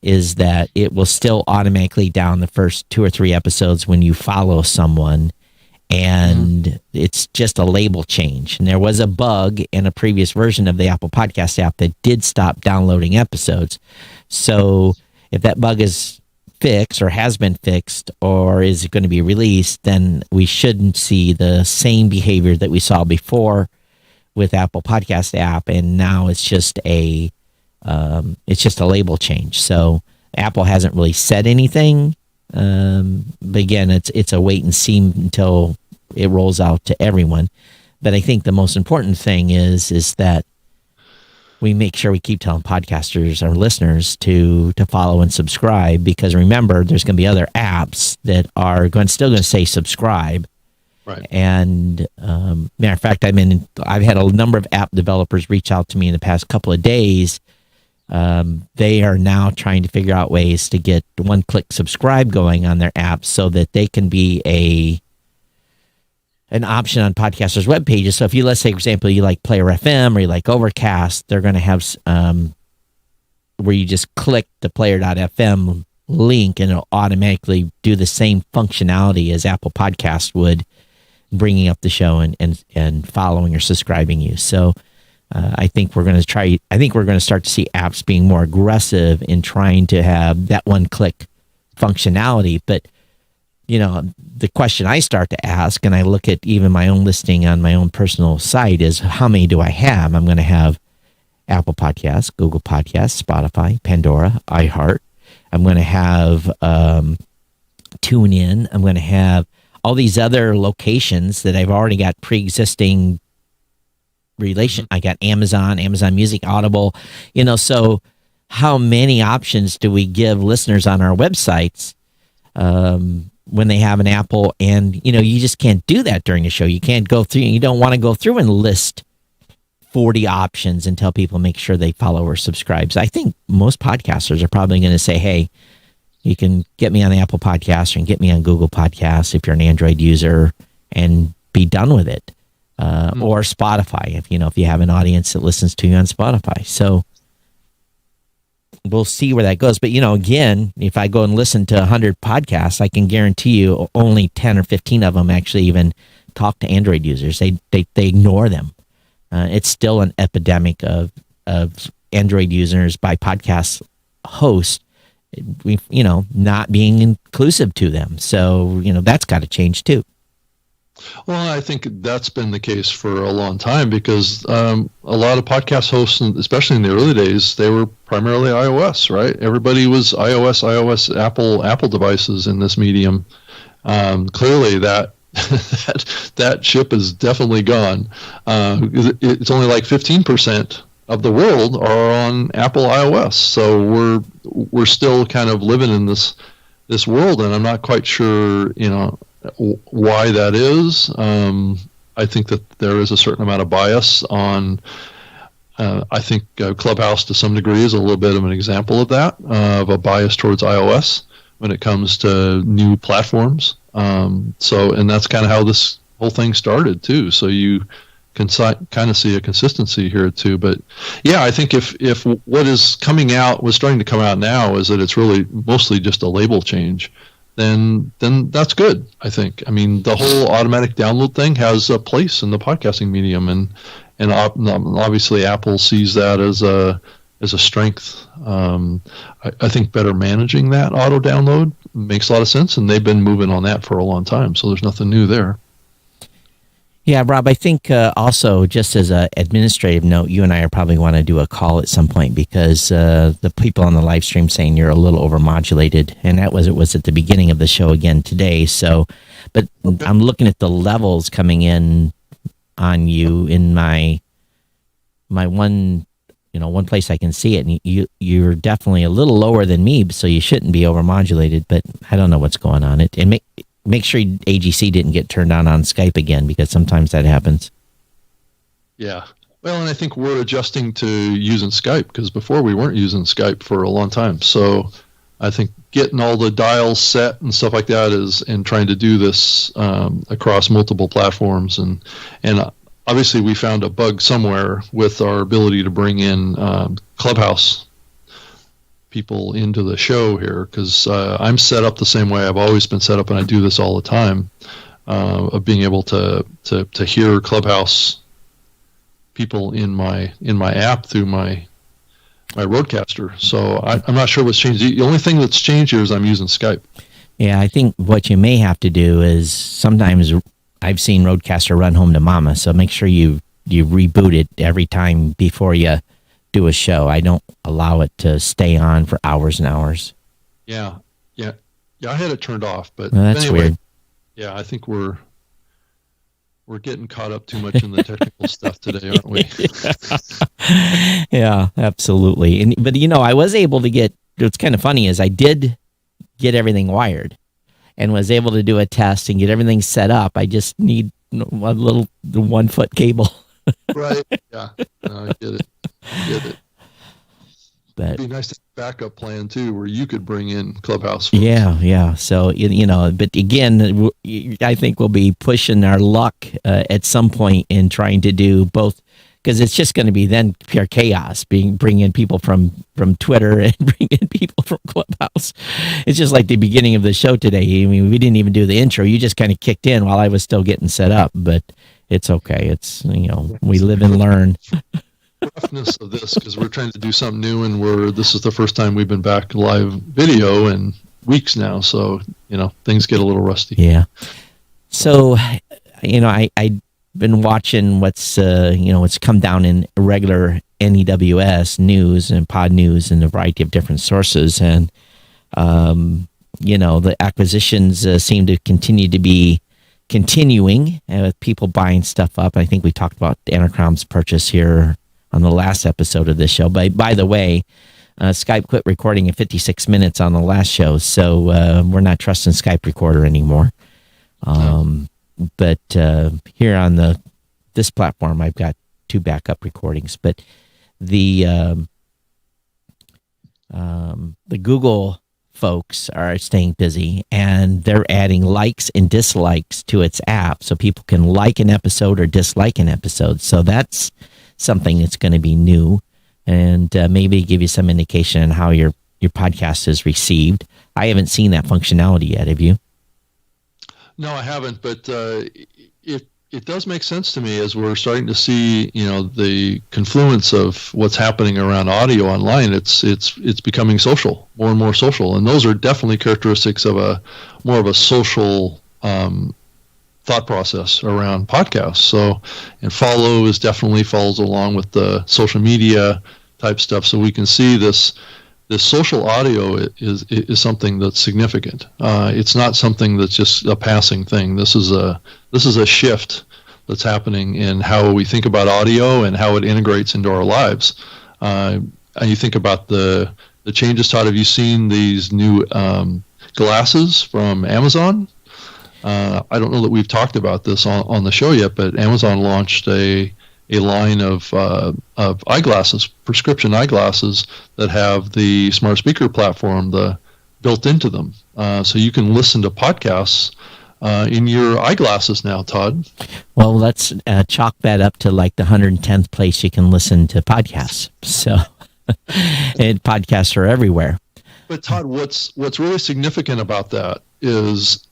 is that it will still automatically down the first 2 or 3 episodes when you follow someone, and it's just a label change. And there was a bug in a previous version of the Apple Podcast app that did stop downloading episodes. So if that bug is fixed or has been fixed or is going to be released, then we shouldn't see the same behavior that we saw before with Apple Podcast app. And now it's just a label change. So Apple hasn't really said anything. But again, it's a wait and see until it rolls out to everyone. But I think the most important thing is that we make sure we keep telling podcasters, our listeners, to follow and subscribe, because remember, there's going to be other apps that are still going to say subscribe.
Right.
And matter of fact, I've had a number of app developers reach out to me in the past couple of days. They are now trying to figure out ways to get one-click subscribe going on their apps so that they can be an option on podcasters' web pages. So if you, let's say, for example, you like Player FM or you like Overcast, they're going to have where you just click the player.fm link and it'll automatically do the same functionality as Apple Podcast would, bringing up the show and following or subscribing you. So I think we're going to start to see apps being more aggressive in trying to have that one-click functionality. But, the question I start to ask, and I look at even my own listing on my own personal site, is how many do I have? I'm going to have Apple Podcasts, Google Podcasts, Spotify, Pandora, iHeart. I'm going to have TuneIn. I'm going to have all these other locations that I've already got pre-existing relation. I got Amazon Music, Audible, so how many options do we give listeners on our websites when they have an Apple? And, you just can't do that during the show. You can't go through, you don't want to go through and list 40 options and tell people make sure they follow or subscribe. So I think most podcasters are probably going to say, hey, you can get me on the Apple Podcast or get me on Google Podcasts if you're an Android user, and be done with it. Or Spotify, if you have an audience that listens to you on Spotify. So we'll see where that goes. But, again, if I go and listen to 100 podcasts, I can guarantee you only 10 or 15 of them actually even talk to Android users. They ignore them. It's still an epidemic of Android users by podcast hosts, not being inclusive to them. So, that's got to change too.
Well, I think that's been the case for a long time, because a lot of podcast hosts, especially in the early days, they were primarily iOS, right? Everybody was iOS, Apple devices in this medium. Clearly, that ship is definitely gone. It's only like 15% of the world are on Apple iOS, so we're still kind of living in this world, and I'm not quite sure, why that is. I think that there is a certain amount of bias on. I think Clubhouse to some degree is a little bit of an example of that, of a bias towards iOS when it comes to new platforms. And that's kind of how this whole thing started too. So you can kind of see a consistency here too. But yeah, I think if what is coming out, what's starting to come out now, is that it's really mostly just a label change, then that's good, I think. I mean, the whole automatic download thing has a place in the podcasting medium, and obviously Apple sees that as a strength. I think better managing that auto download makes a lot of sense, and they've been moving on that for a long time, so there's nothing new there.
Yeah, Rob, I think also, just as an administrative note, you and I are probably want to do a call at some point, because the people on the live stream saying you're a little overmodulated, and it was at the beginning of the show again today. So, but okay. I'm looking at the levels coming in on you in my one, one place I can see it, and you're definitely a little lower than me, so you shouldn't be overmodulated. But I don't know what's going on. And make sure AGC didn't get turned on Skype again, because sometimes that happens.
Yeah. Well, and I think we're adjusting to using Skype, because before we weren't using Skype for a long time. So I think getting all the dials set and stuff like that and trying to do this across multiple platforms, and obviously we found a bug somewhere with our ability to bring in Clubhouse people into the show here, because I'm set up the same way I've always been set up, and I do this all the time, of being able to hear Clubhouse people in my app through my Rodecaster. So I'm not sure what's changed. The only thing that's changed here is I'm using Skype.
Yeah, I think what you may have to do is, sometimes I've seen Rodecaster run home to mama, so make sure you reboot it every time before you do a show. I don't allow it to stay on for hours and hours.
Yeah. I had it turned off, but
that's
anyway,
weird.
Yeah, I think we're getting caught up too much in the technical stuff today, aren't we?
Yeah, absolutely. But I was able to get. What's kind of funny is I did get everything wired, and was able to do a test and get everything set up. I just need the 1 foot cable.
Right. Yeah. No, I get it.
But
it'd be nice to have a backup plan too, where you could bring in Clubhouse folks.
Yeah. So but again, I think we'll be pushing our luck at some point in trying to do both, because it's just going to be then pure chaos. Bring in people from Twitter and bring in people from Clubhouse. It's just like the beginning of the show today. I mean, we didn't even do the intro. You just kind of kicked in while I was still getting set up, but it's okay. It's we live and learn.
Roughness of this, because we're trying to do something new, and this is the first time we've been back live video in weeks now, so things get a little rusty.
Yeah. So I've been watching what's come down in regular NEWS news and pod news and a variety of different sources, and the acquisitions seem to continue to be continuing, with people buying stuff up. I think we talked about Anacrom's purchase here on the last episode of this show. By the way, Skype quit recording at 56 minutes on the last show, so we're not trusting Skype Recorder anymore. But here on this platform, I've got 2 backup recordings. But the Google folks are staying busy, and they're adding likes and dislikes to its app, so people can like an episode or dislike an episode. So that's something that's going to be new, and maybe give you some indication on how your podcast is received. I haven't seen that functionality yet. Have you?
No, I haven't, but it does make sense to me as we're starting to see, the confluence of what's happening around audio online. It's becoming social, more and more social, and those are definitely characteristics of more of a social thought process around podcasts. So, and follow definitely follows along with the social media type stuff. So we can see this social audio is something that's significant. It's not something that's just a passing thing. This is a shift that's happening in how we think about audio and how it integrates into our lives. And you think about the changes. Todd, have you seen these new glasses from Amazon? I don't know that we've talked about this on the show yet, but Amazon launched a line of eyeglasses, prescription eyeglasses that have the smart speaker platform built into them, so you can listen to podcasts in your eyeglasses now. Todd,
well, let's chalk that up to like the 110th place you can listen to podcasts. So, and podcasts are everywhere.
But Todd, what's really significant about that is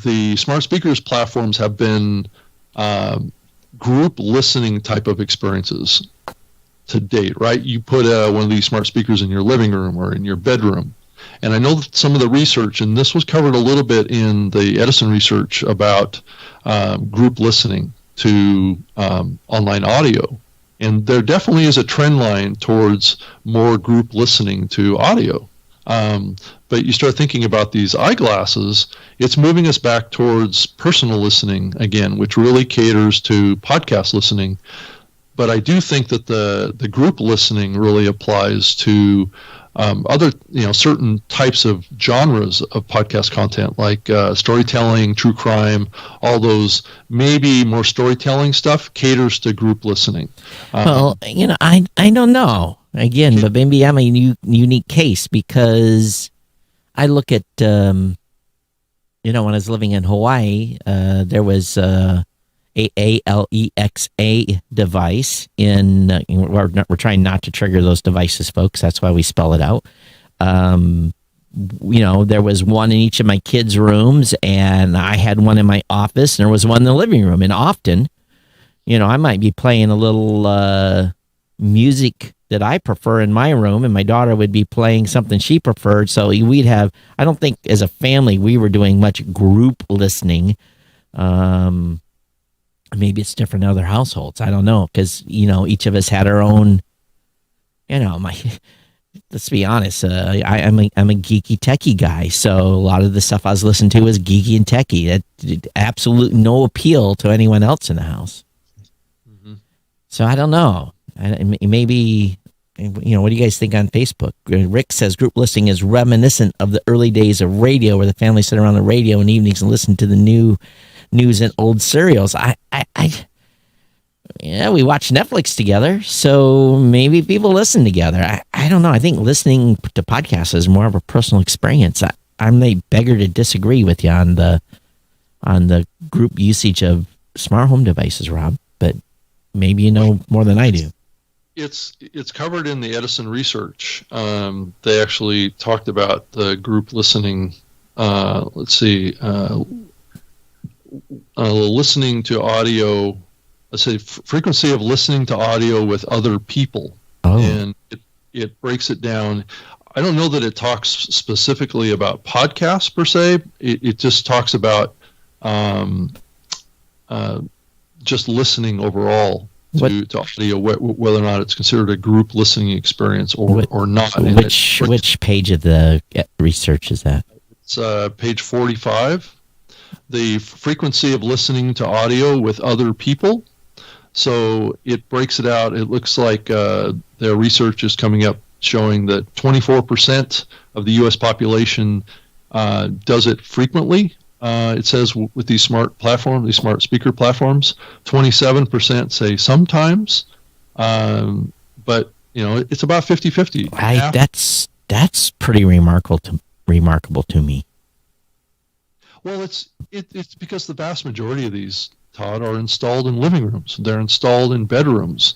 the smart speakers platforms have been group listening type of experiences to date, right? You put one of these smart speakers in your living room or in your bedroom. And I know that some of the research, and this was covered a little bit in the Edison research about group listening to online audio. And there definitely is a trend line towards more group listening to audio. But you start thinking about these eyeglasses, it's moving us back towards personal listening again, which really caters to podcast listening. but I do think that the group listening really applies to other, certain types of genres of podcast content, like storytelling, true crime, all those maybe more storytelling stuff caters to group listening.
Well, I don't know. Again, but maybe I'm a unique case because I look at, when I was living in Hawaii, there was a Alexa device we're trying not to trigger those devices, folks. That's why we spell it out. There was one in each of my kids' rooms, and I had one in my office, and there was one in the living room. And often, I might be playing a little music that I prefer in my room, and my daughter would be playing something she preferred. So we'd have, I don't think as a family we were doing much group listening. Maybe it's different in other households. I don't know, because each of us had our own. Let's be honest. I'm a geeky techie guy, so a lot of the stuff I was listening to was geeky and techie. That did absolute no appeal to anyone else in the house. Mm-hmm. So I don't know. Maybe. What do you guys think on Facebook? Rick says group listening is reminiscent of the early days of radio, where the family sat around the radio in evenings and listened to the news and old serials. We watch Netflix together, so maybe people listen together. I don't know. I think listening to podcasts is more of a personal experience. I'm a beggar to disagree with you on the group usage of smart home devices, Rob, but maybe you know more than I do.
It's covered in the Edison research. They actually talked about the group listening. Listening to audio. Let's say frequency of listening to audio with other people, and it breaks it down. I don't know that it talks specifically about podcasts per se. It just talks about just listening overall. To audio, whether or not it's considered a group listening experience or not.
Which page of the research is that?
It's page 45. The frequency of listening to audio with other people. So it breaks it out. It looks like their research is coming up showing that 24% of the U.S. population does it frequently. It says with these smart speaker platforms, 27% say sometimes, but it's about 50-50.
That's pretty remarkable to me.
Well, it's because the vast majority of these, Todd, are installed in living rooms. They're installed in bedrooms.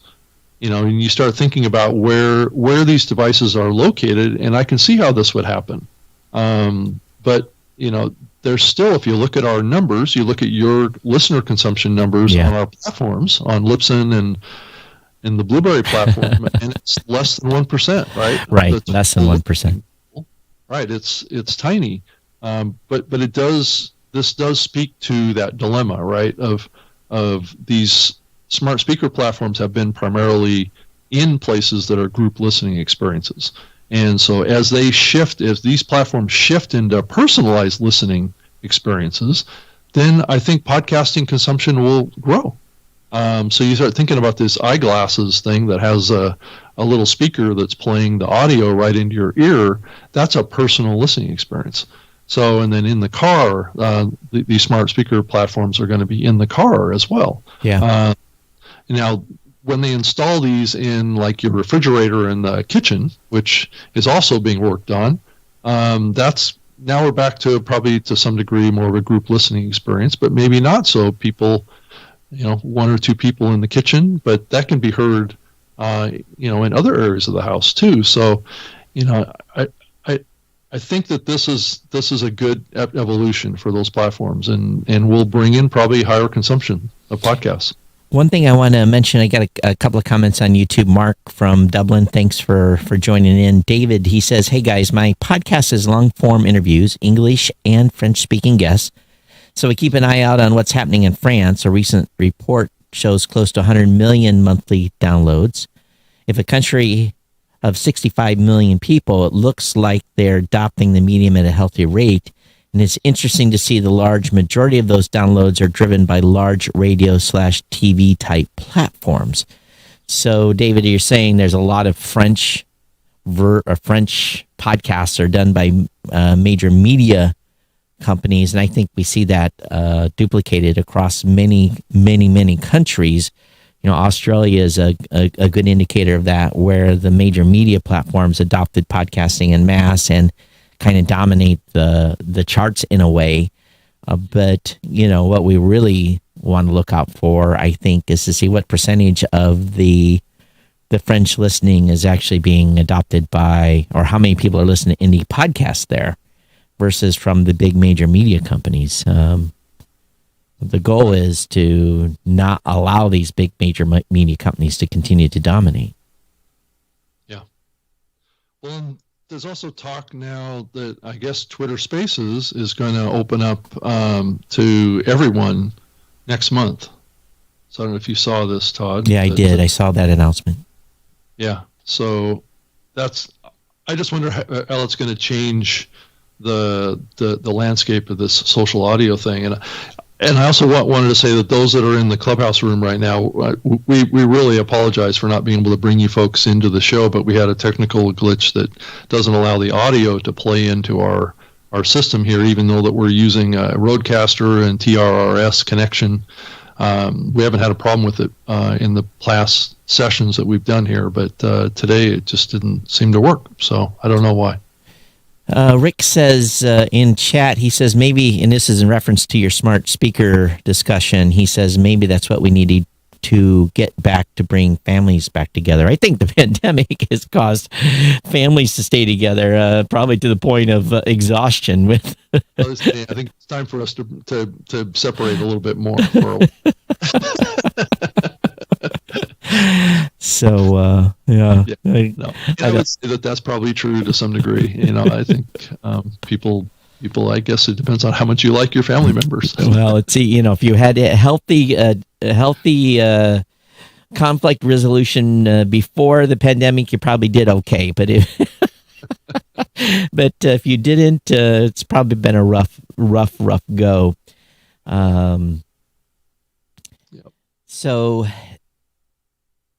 And you start thinking about where these devices are located, and I can see how this would happen. But there's still, if you look at our numbers, you look at your listener consumption numbers on our platforms, on Libsyn and the Blueberry platform, and it's less than 1%, right?
Right, less than 1%.
Right, it's tiny, but this does speak to that dilemma, right? Of these smart speaker platforms have been primarily in places that are group listening experiences. And so as these platforms shift into personalized listening experiences, then I think podcasting consumption will grow. So you start thinking about this eyeglasses thing that has a little speaker that's playing the audio right into your ear. That's a personal listening experience. So, and then in the car, these smart speaker platforms are going to be in the car as well.
Yeah.
Now, when they install these in like your refrigerator in the kitchen, which is also being worked on, now we're back to probably to some degree more of a group listening experience, but maybe not so. People, one or two people in the kitchen, but that can be heard, in other areas of the house too. So, I think that this is a good evolution for those platforms, and will bring in probably higher consumption of podcasts.
One thing I want to mention, I got a couple of comments on YouTube. Mark from Dublin, thanks for joining in. David, he says, hey guys, my podcast is long-form interviews, English and French-speaking guests. So we keep an eye out on what's happening in France. A recent report shows close to 100 million monthly downloads. If a country of 65 million people, it looks like they're adopting the medium at a healthy rate. And it's interesting to see the large majority of those downloads are driven by large radio/TV type platforms. So, David, you're saying there's a lot of French podcasts are done by major media companies, and I think we see that duplicated across many countries. Australia is a good indicator of that, where the major media platforms adopted podcasting en masse and kind of dominate the charts in a way. But what we really want to look out for, I think, is to see what percentage of the French listening is actually being adopted by, or how many people are listening to indie podcasts there versus from the big major media companies. The goal is to not allow these big major media companies to continue to dominate.
Yeah. Well, there's also talk now that I guess Twitter Spaces is going to open up to everyone next month. So I don't know if you saw this, Todd.
Yeah, I did. I saw that announcement.
Yeah. So I just wonder how it's going to change the landscape of this social audio thing. And I also wanted to say that those that are in the Clubhouse room right now, we really apologize for not being able to bring you folks into the show, but we had a technical glitch that doesn't allow the audio to play into our system here, even though that we're using a Rodecaster and TRRS connection. We haven't had a problem with it in the past sessions that we've done here, but today it just didn't seem to work. So I don't know why.
Rick says in chat, he says maybe, and this is in reference to your smart speaker discussion, he says maybe that's what we needed to get back to bring families back together. I think the pandemic has caused families to stay together, probably to the point of exhaustion. With
I think it's time for us to separate a little bit more. For a while.
So yeah.
I would say that's probably true to some degree. I think people, I guess it depends on how much you like your family members.
Well, if you had a healthy conflict resolution before the pandemic, you probably did okay. But if you didn't, it's probably been a rough go. So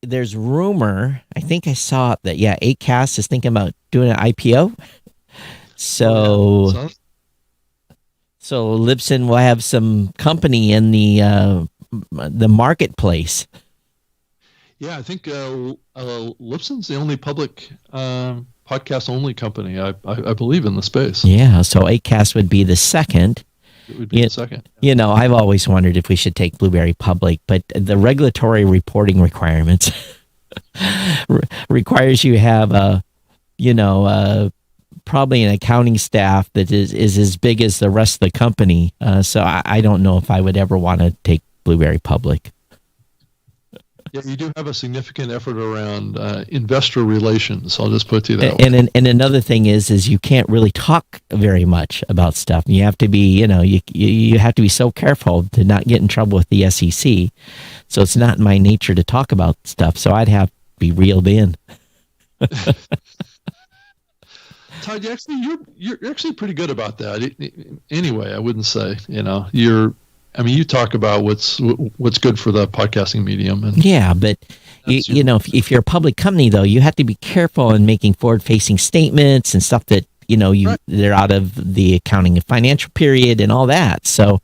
there's rumor, I think I saw it, that Acast is thinking about doing an IPO. So Libsyn will have some company in the marketplace. Yeah,
I think Libsyn's the only public podcast only company I believe in the space.
Yeah, so Acast would be the second.
It would be the second.
I've always wondered if we should take Blueberry public, but the regulatory reporting requirements requires you have probably an accounting staff that is as big as the rest of the company. So I don't know if I would ever want to take Blueberry public.
Yeah, you do have a significant effort around investor relations. I'll just put it to you that way.
And another thing is you can't really talk very much about stuff. You have to be, you have to be so careful to not get in trouble with the SEC. So it's not in my nature to talk about stuff. So I'd have to be reeled in.
Todd, you're actually pretty good about that. Anyway, I wouldn't say you talk about what's good for the podcasting medium.
But if you're a public company, though, you have to be careful in making forward-facing statements and stuff that they're out of the accounting and financial period and all that. So,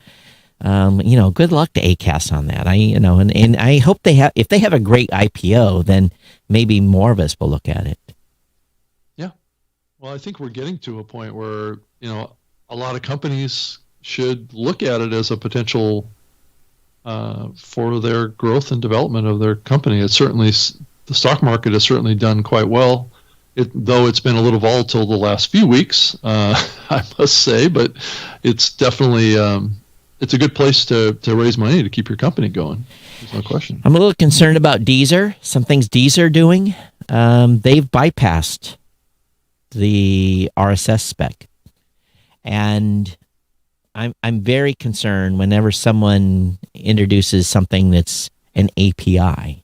good luck to Acast on that. And I hope if they have a great IPO, then maybe more of us will look at it.
Yeah, well, I think we're getting to a point where a lot of companies should look at it as a potential for their growth and development of their company. It's certainly, the stock market has certainly done quite well, though it's been a little volatile the last few weeks, I must say, but it's definitely, it's a good place to raise money to keep your company going. There's no question.
I'm a little concerned about Deezer, some things Deezer doing. They've bypassed the RSS spec. And I'm very concerned whenever someone introduces something that's an API.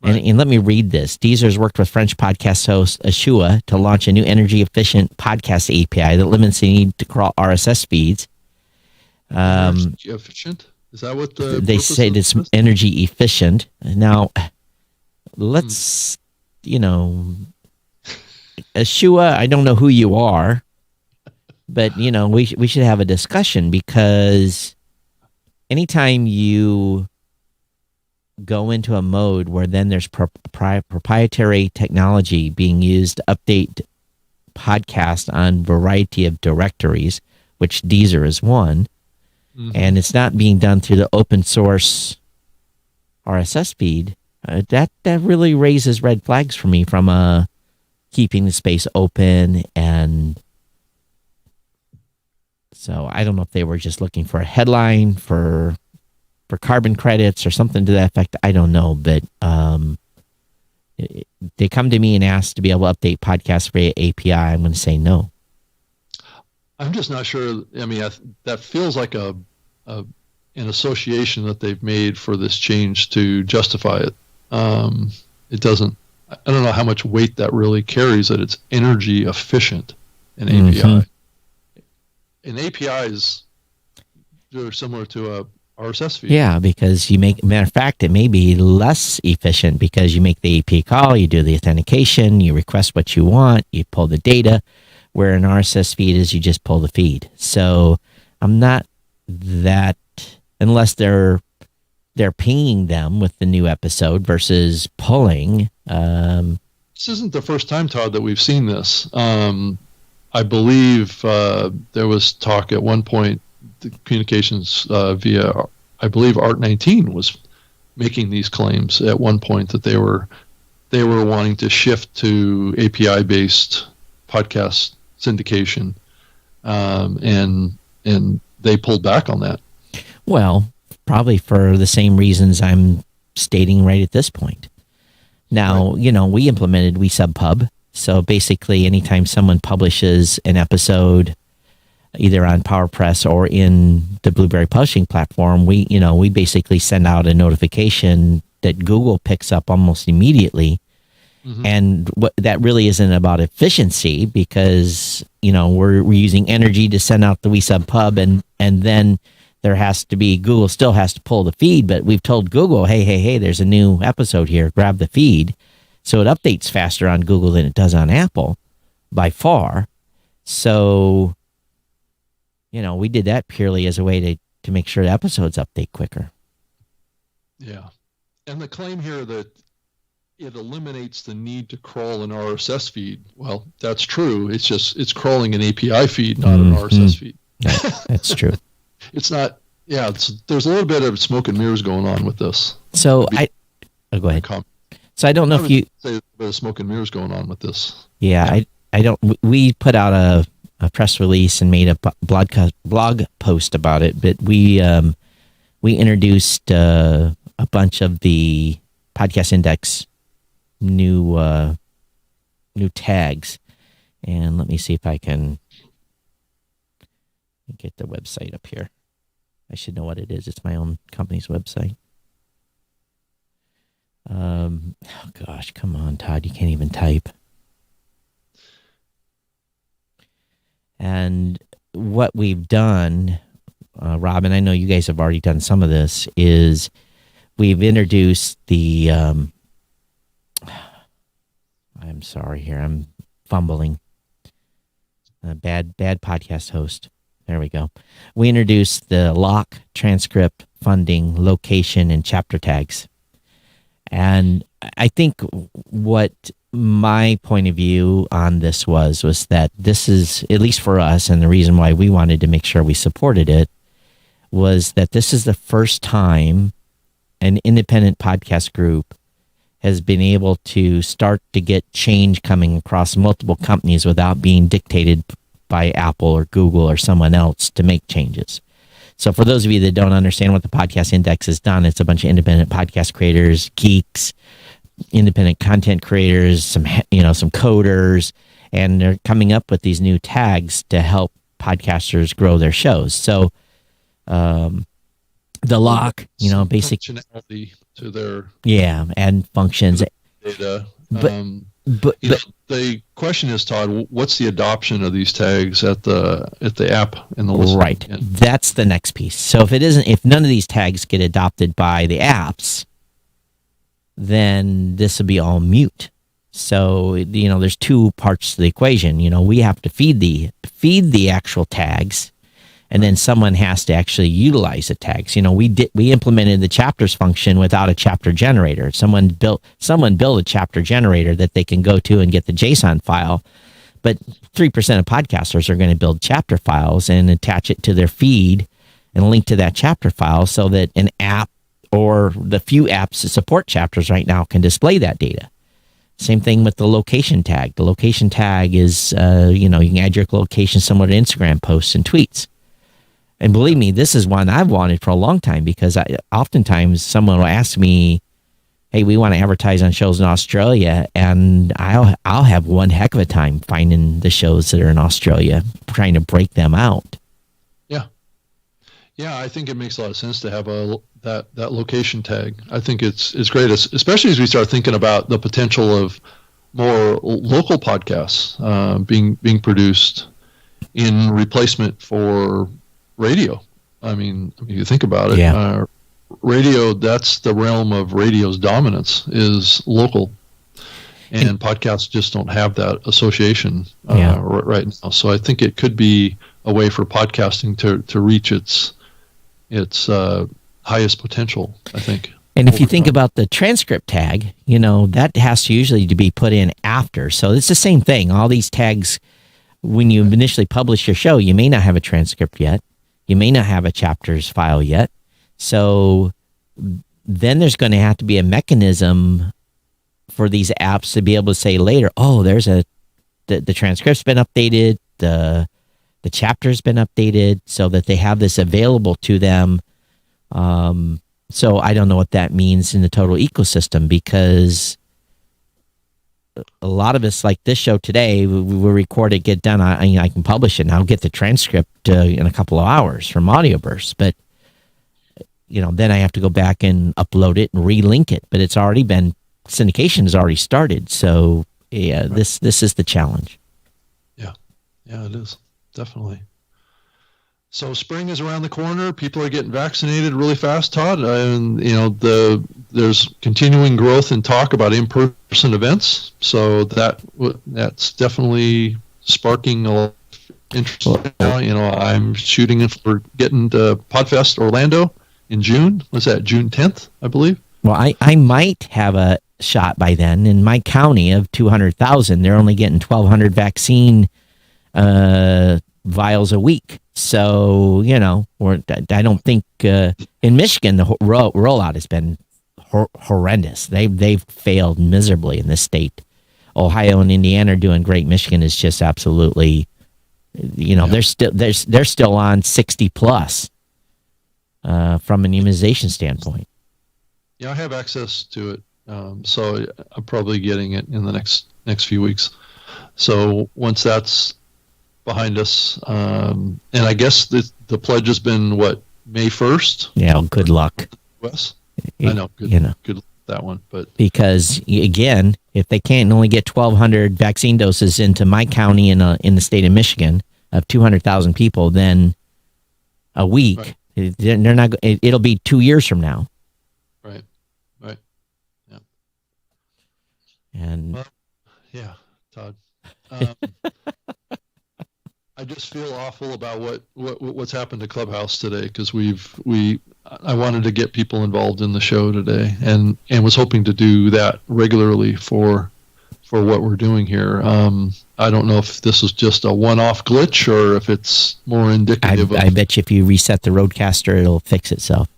Right. And let me read this. Deezer's worked with French podcast host Ashua to launch a new energy-efficient podcast API that limits the need to crawl RSS feeds.
Energy efficient? Is that what
they say? It's energy efficient. Now, let's, Shua, I don't know who you are, but, we should have a discussion, because anytime you go into a mode where then there's proprietary technology being used to update podcast on variety of directories, which Deezer is one, and it's not being done through the open source RSS feed, that really raises red flags for me from keeping the space open. And so I don't know if they were just looking for a headline for carbon credits or something to that effect. I don't know, but they come to me and ask to be able to update podcasts via API. I'm going to say no.
I'm just not sure. I mean, that feels like an association that they've made for this change to justify it. It doesn't. I don't know how much weight that really carries. That it's energy efficient in API. And APIs are similar to a RSS feed.
Yeah, because matter of fact, it may be less efficient because you make the API call, you do the authentication, you request what you want, you pull the data, where an RSS feed is you just pull the feed. So I'm not that, unless they're pinging them with the new episode versus pulling.
This isn't the first time, Todd, that we've seen this. I believe there was talk at one point, the communications via, I believe Art19 was making these claims at one point that they were wanting to shift to API-based podcast syndication, and they pulled back on that.
Well, probably for the same reasons I'm stating right at this point. Now, we implemented WeSubPub. So basically, anytime someone publishes an episode, either on PowerPress or in the Blueberry Publishing platform, we basically send out a notification that Google picks up almost immediately. And that really isn't about efficiency, because we're using energy to send out the WeSubPub, and then Google still has to pull the feed, but we've told Google, hey, there's a new episode here, grab the feed. So it updates faster on Google than it does on Apple by far. So, we did that purely as a way to make sure the episodes update quicker.
Yeah. And the claim here that it eliminates the need to crawl an RSS feed. Well, that's true. It's crawling an API feed, not an RSS feed.
That's true.
It's not. Yeah, there's a little bit of smoke and mirrors going on with this.
So go ahead. So I don't know if you
say a bit of smoke and mirrors going on with this.
Yeah, I don't. We put out a press release and made a blog post about it, but we introduced a bunch of the Podcast Index new tags, and let me see if I can get the website up here. I should know what it is. It's my own company's website. Oh gosh, come on, Todd, you can't even type. And what we've done, Rob, and I know you guys have already done some of this, is we've introduced the I'm sorry here, I'm fumbling. Bad podcast host. There we go. We introduced the lock, transcript, funding, location, and chapter tags. And I think what my point of view on this was that this is, at least for us, and the reason why we wanted to make sure we supported it, was that this is the first time an independent podcast group has been able to start to get change coming across multiple companies without being dictated by Apple or Google or someone else to make changes. So for those of you that don't understand what the Podcast Index has done, it's a bunch of independent podcast creators, geeks, independent content creators, some coders, and they're coming up with these new tags to help podcasters grow their shows. So the lock, basic
functionality to their
and functions.
Data.
But
the question is, Todd, what's the adoption of these tags at the app and the listening?
Right. That's the next piece. So if none of these tags get adopted by the apps, then this will be all mute. So, there's two parts to the equation. We have to feed the actual tags, and then someone has to actually utilize the tags. We implemented the chapters function without a chapter generator. Someone built a chapter generator that they can go to and get the JSON file. But 3% of podcasters are going to build chapter files and attach it to their feed and link to that chapter file so that an app or the few apps that support chapters right now can display that data. Same thing with the location tag. The location tag is, you can add your location similar to Instagram posts and tweets. And believe me, this is one I've wanted for a long time because oftentimes someone will ask me, hey, we want to advertise on shows in Australia, and I'll have one heck of a time finding the shows that are in Australia, trying to break them out.
Yeah, I think it makes a lot of sense to have that location tag. I think it's great, especially as we start thinking about the potential of more local podcasts being produced in replacement for radio. I mean, you think about it.
Yeah.
Radio, that's the realm of radio's dominance, is local. And podcasts just don't have that association right now. So I think it could be a way for podcasting to reach its highest potential, I think.
And if you think about the transcript tag, that has to usually be put in after. So it's the same thing. All these tags, when you initially publish your show, you may not have a transcript yet. You may not have a chapters file yet. So then there's going to have to be a mechanism for these apps to be able to say later, oh, there's the transcript's been updated, the chapter's been updated, so that they have this available to them. So I don't know what that means in the total ecosystem, because a lot of us, like this show today, we record it, get done. I can publish it, and I'll get the transcript in a couple of hours from Audioverse. But then I have to go back and upload it and relink it. But it's already been, syndication has already started. So yeah, right. This is the challenge.
Yeah, it is, definitely. So spring is around the corner. People are getting vaccinated really fast, Todd. And there's continuing growth and talk about in-person events. So that's definitely sparking a lot of interest right now. I'm shooting for getting to Podfest Orlando in June. What's that? June 10th, I believe.
Well, I might have a shot by then. In my county of 200,000, they're only getting 1,200 vaccine vials a week. So, I don't think in Michigan, the rollout has been horrendous. They've failed miserably in this state. Ohio and Indiana are doing great. Michigan is just absolutely, they're still on 60 plus from an immunization standpoint.
Yeah, I have access to it. So I'm probably getting it in the next few weeks. So once that's behind us, and I guess the pledge has been May 1st.
Yeah, well, good luck.
Wes, I know, good luck with that one, but
because again, if they can't only get 1,200 vaccine doses into my county in the state of Michigan of 200,000 people, then a week, right. They're not. It'll be 2 years from now.
Right. Yeah.
And
yeah, Todd. I just feel awful about what's happened to Clubhouse today, because I wanted to get people involved in the show today, and was hoping to do that regularly for what we're doing here. I don't know if this is just a one-off glitch or if it's more indicative.
I bet you if you reset the Rodecaster, it'll fix itself.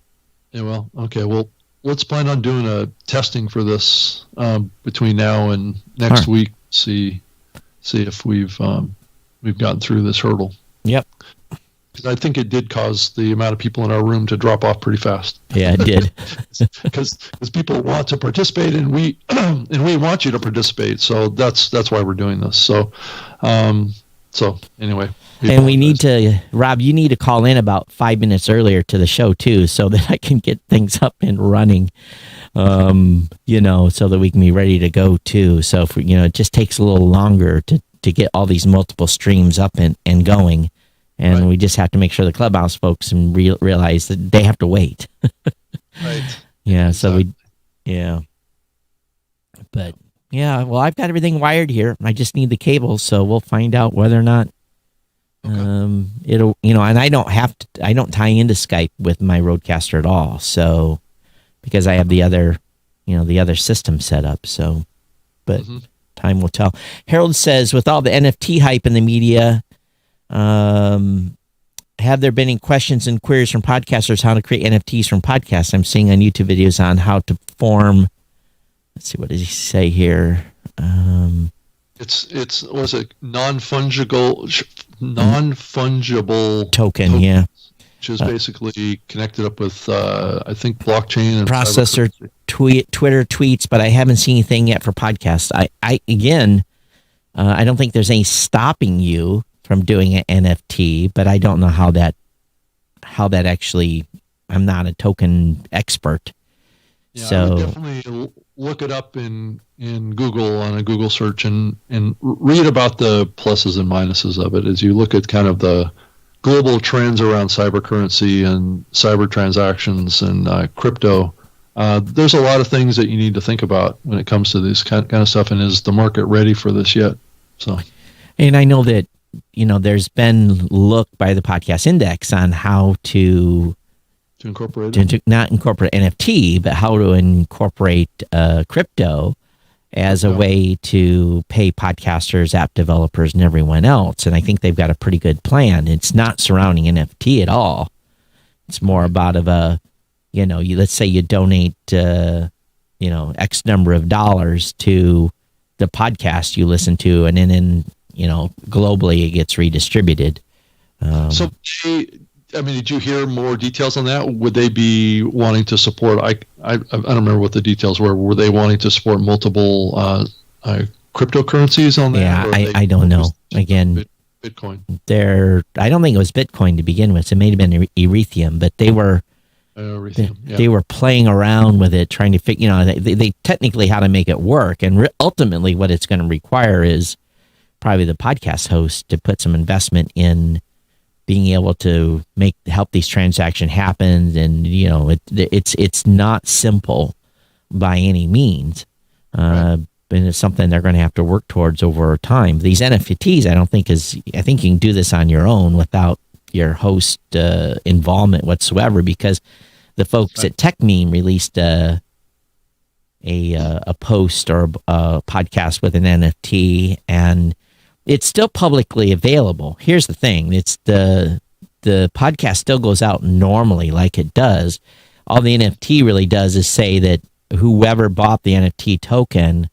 Yeah. Well, okay. Well, let's plan on doing a testing for this between now and next week. See if we've gotten through this hurdle.
Yep.
Because I think it did cause the amount of people in our room to drop off pretty fast.
Yeah, it did.
Because people want to participate, and we want you to participate. So that's why we're doing this. So anyway.
And we need to, Rob, you need to call in about 5 minutes earlier to the show too, so that I can get things up and running. So that we can be ready to go too. So if it just takes a little longer to get all these multiple streams up and going. And right. We just have to make sure the Clubhouse folks realize that they have to wait.
Right.
Yeah.
Exactly.
So But yeah, well, I've got everything wired here. I just need the cable, so we'll find out whether or not it'll, and I don't tie into Skype with my Rodecaster at all. So, because I have the other system set up. So, but time will tell. Harold says, with all the NFT hype in the media, have there been any questions and queries from podcasters how to create NFTs from podcasts? I'm seeing on YouTube videos on how to form. Let's see, what does he say here?
It's was it non-fungible
token, yeah,
which is basically connected up with I think blockchain and
processor Twitter tweets, but I haven't seen anything yet for podcasts. I don't think there's any stopping you from doing an NFT, but I don't know how that actually. I'm not a token expert,
yeah,
so
I would definitely look it up in Google on a Google search and read about the pluses and minuses of it as you look at kind of the global trends around cyber currency and cyber transactions and crypto. There's a lot of things that you need to think about when it comes to this kind of stuff. And is the market ready for this yet? So,
and I know that there's been look by the Podcast Index on how to
incorporate
not incorporate NFT, but how to incorporate crypto as a way to pay podcasters, app developers, and everyone else. And I think they've got a pretty good plan. It's not surrounding NFT at all. It's more about let's say you donate, X number of dollars to the podcast you listen to, and then globally it gets redistributed.
Did you hear more details on that? Would they be wanting to support? I don't remember what the details were. Were they wanting to support multiple cryptocurrencies on that?
Yeah, I don't know. Again,
Bitcoin.
I don't think it was Bitcoin to begin with. It may have been Ethereum, but they were they were playing around with it, trying to figure. They technically how to make it work, and ultimately what it's going to require is probably the podcast host to put some investment in being able to help these transactions happen. And, it's not simple by any means. Right. And it's something they're going to have to work towards over time. These NFTs, I think you can do this on your own without your host involvement whatsoever, because the folks at TechMeme released a post or a podcast with an NFT, and it's still publicly available. Here's the thing. It's the podcast still goes out normally like it does. All the NFT really does is say that whoever bought the NFT token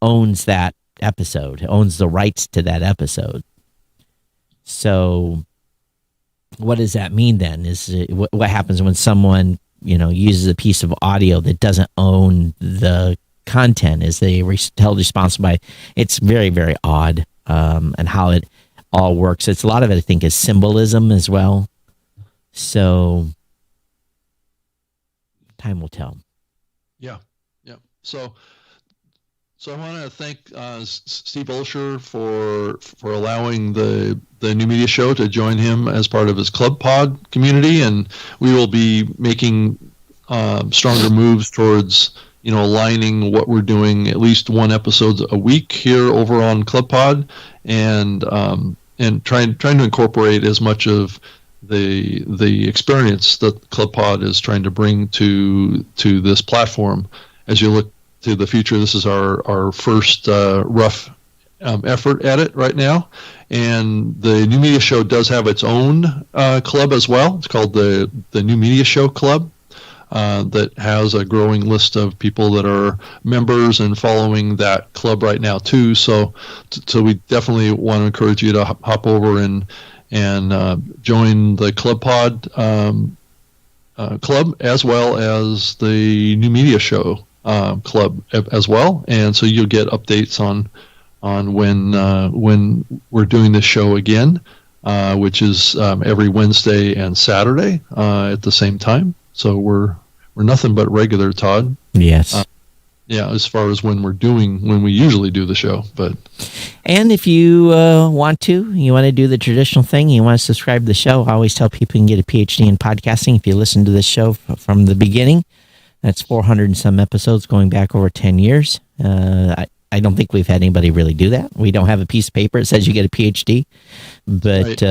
owns that episode, owns the rights to that episode. So what does that mean then? What happens when someone, uses a piece of audio that doesn't own the content? Is they held responsible by? It's very, very odd, and how it all works. It's a lot of it, I think, is symbolism as well. So time will tell.
Yeah. So I want to thank Steve Olsher for allowing the New Media Show to join him as part of his Club Pod community, and we will be making stronger moves towards aligning what we're doing, at least one episode a week here over on Club Pod, and trying to incorporate as much of the experience that Club Pod is trying to bring to this platform. As you look to the future, this is our first rough effort at it right now, and the New Media Show does have its own club as well. It's called the New Media Show Club. That has a growing list of people that are members and following that club right now too. So we definitely want to encourage you to hop over and join the Club Pod club, as well as the New Media Show club as well. And so you'll get updates on when we're doing this show again, which is every Wednesday and Saturday at the same time. So we're nothing but regular, Todd.
Yes.
As far as when we usually do the show.
And if you want to do the traditional thing, you want to subscribe to the show, I always tell people you can get a PhD in podcasting if you listen to this show from the beginning. That's 400 and some episodes going back over 10 years. I don't think we've had anybody really do that. We don't have a piece of paper that says you get a PhD, but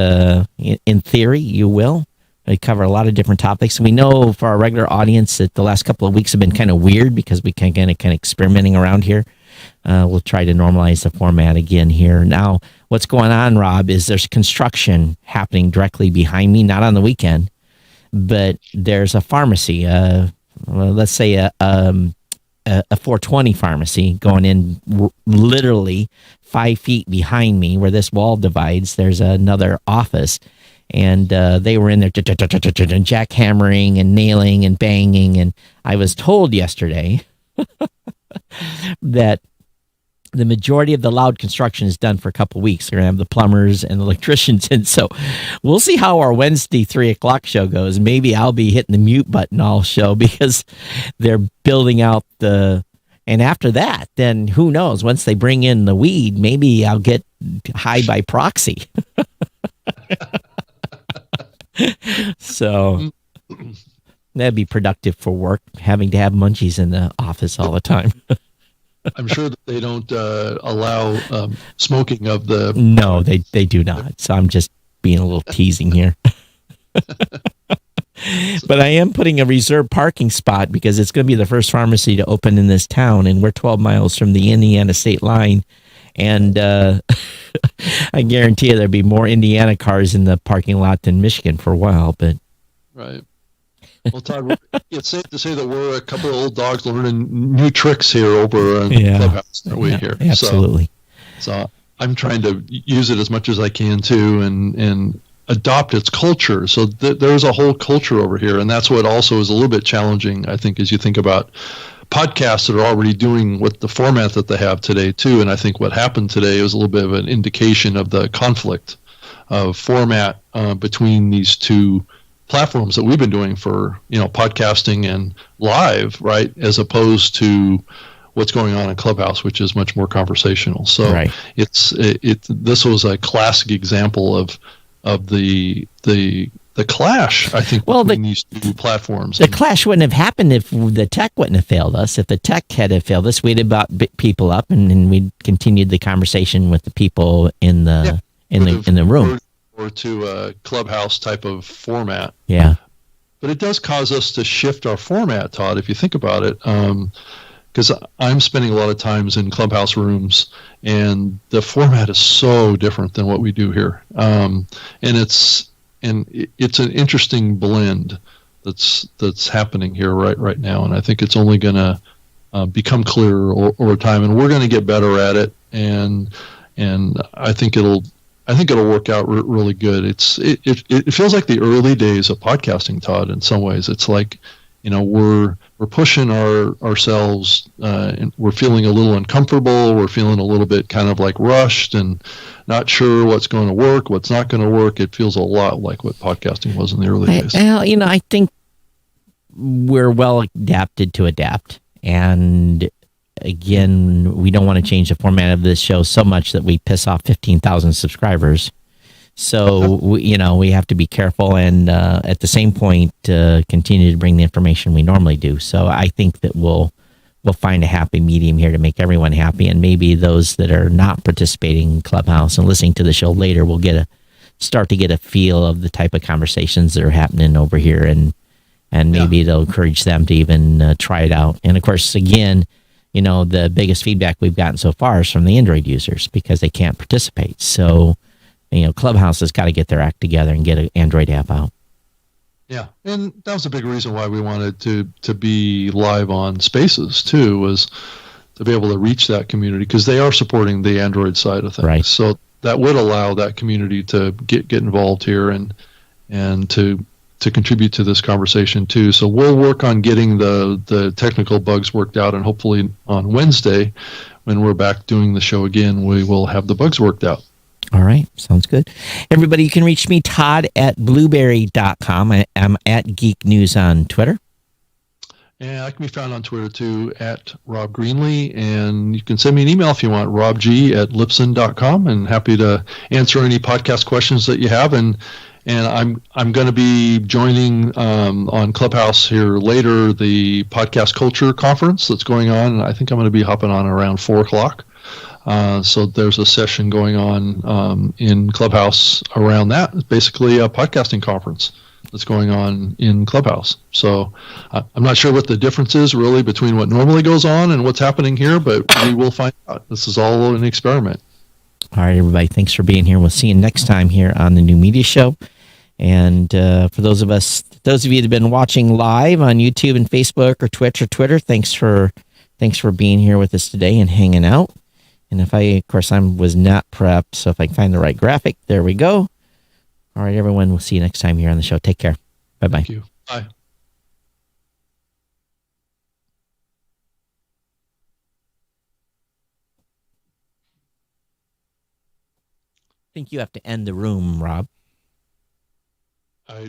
in theory, you will. We cover a lot of different topics. We know for our regular audience that the last couple of weeks have been kind of weird because we can kind of experimenting around here. We'll try to normalize the format again here. Now, what's going on, Rob, is there's construction happening directly behind me, not on the weekend, but there's a pharmacy, let's say a 420 pharmacy going in literally 5 feet behind me where this wall divides. There's another office. And they were in there jackhammering and nailing and banging. And I was told yesterday that the majority of the loud construction is done for a couple of weeks. They're going to have the plumbers and the electricians in. So we'll see how our Wednesday 3 o'clock show goes. Maybe I'll be hitting the mute button all show because they're building out the... And after that, then who knows? Once they bring in the weed, maybe I'll get high by proxy. So that'd be productive for work, having to have munchies in the office all the time.
I'm sure that they don't allow smoking of the...
No, they do not. So I'm just being a little teasing here. But I am putting a reserved parking spot because it's going to be the first pharmacy to open in this town, and we're 12 miles from the Indiana state line. And I guarantee you there'll be more Indiana cars in the parking lot than Michigan for a while. But
right. Well, Todd, it's safe to say that we're a couple of old dogs learning new tricks here over in the clubhouse, aren't we, here?
Absolutely.
So I'm trying to use it as much as I can too, and adopt its culture. So there's a whole culture over here, and that's what also is a little bit challenging, I think, as you think about podcasts that are already doing with the format that they have today too. And I think what happened today was a little bit of an indication of the conflict of format between these two platforms that we've been doing for, podcasting and live, right, as opposed to what's going on in Clubhouse, which is much more conversational. So
right.
This was a classic example of the clash, I think, between these two platforms.
The clash wouldn't have happened if the tech wouldn't have failed us. If the tech had failed us, we'd have brought people up, and then we'd continued the conversation with the people in the room.
Or to a Clubhouse type of format.
Yeah.
But it does cause us to shift our format, Todd, if you think about it. Because I'm spending a lot of times in Clubhouse rooms, and the format is so different than what we do here. And it's an interesting blend that's happening here right now, and I think it's only going to become clearer over time, and we're going to get better at it, and I think it'll work out really good. It feels like the early days of podcasting, Todd. In some ways, it's like we're pushing ourselves, and we're feeling a little uncomfortable. We're feeling a little bit kind of like rushed and not sure what's going to work, what's not going to work. It feels a lot like what podcasting was in the early days.
Well, I think we're well adapted to adapt. And again, we don't want to change the format of this show so much that we piss off 15,000 subscribers. So, we have to be careful and at the same point continue to bring the information we normally do. So I think that we'll find a happy medium here to make everyone happy, and maybe those that are not participating in Clubhouse and listening to the show later will start to get a feel of the type of conversations that are happening over here, and maybe it'll encourage them to even try it out. And of course, again, the biggest feedback we've gotten so far is from the Android users because they can't participate. So, Clubhouse has got to get their act together and get an Android app out.
Yeah, and that was a big reason why we wanted to be live on Spaces too, was to be able to reach that community, because they are supporting the Android side of things.
Right.
So that would allow that community to get involved here and to contribute to this conversation too. So we'll work on getting the technical bugs worked out, and hopefully on Wednesday, when we're back doing the show again, we will have the bugs worked out.
All right. Sounds good. Everybody, you can reach me, Todd, at blueberry.com. I'm at Geek News on Twitter.
And I can be found on Twitter, too, at Rob Greenlee. And you can send me an email if you want, robg@lipson.com. And happy to answer any podcast questions that you have. And And I'm going to be joining on Clubhouse here later the Podcast Culture Conference that's going on. And I think I'm going to be hopping on around 4:00. So there's a session going on in Clubhouse around that. It's basically a podcasting conference that's going on in Clubhouse. So I'm not sure what the difference is really between what normally goes on and what's happening here, but we will find out. This is all an experiment.
All right, everybody. Thanks for being here. We'll see you next time here on the New Media Show. And for those of you that have been watching live on YouTube and Facebook or Twitch or Twitter, thanks for being here with us today and hanging out. And of course, I was not prepped, so if I can find the right graphic, there we go. All right, everyone. We'll see you next time here on the show. Take care. Bye-bye.
Thank you. Bye.
I think you have to end the room, Rob.
Oh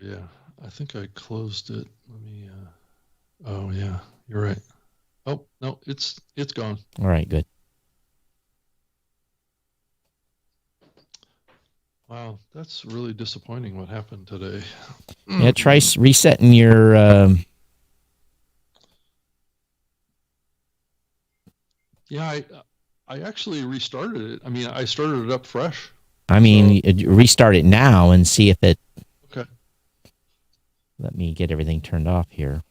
yeah, I think I closed it. Let me. Oh yeah, you're right. Oh no, it's gone.
All right, good.
Wow, that's really disappointing. What happened today?
Yeah, try resetting your.
Yeah, I actually restarted it. I mean, I started it up fresh.
Restart it now and see if it.
Okay.
Let me get everything turned off here.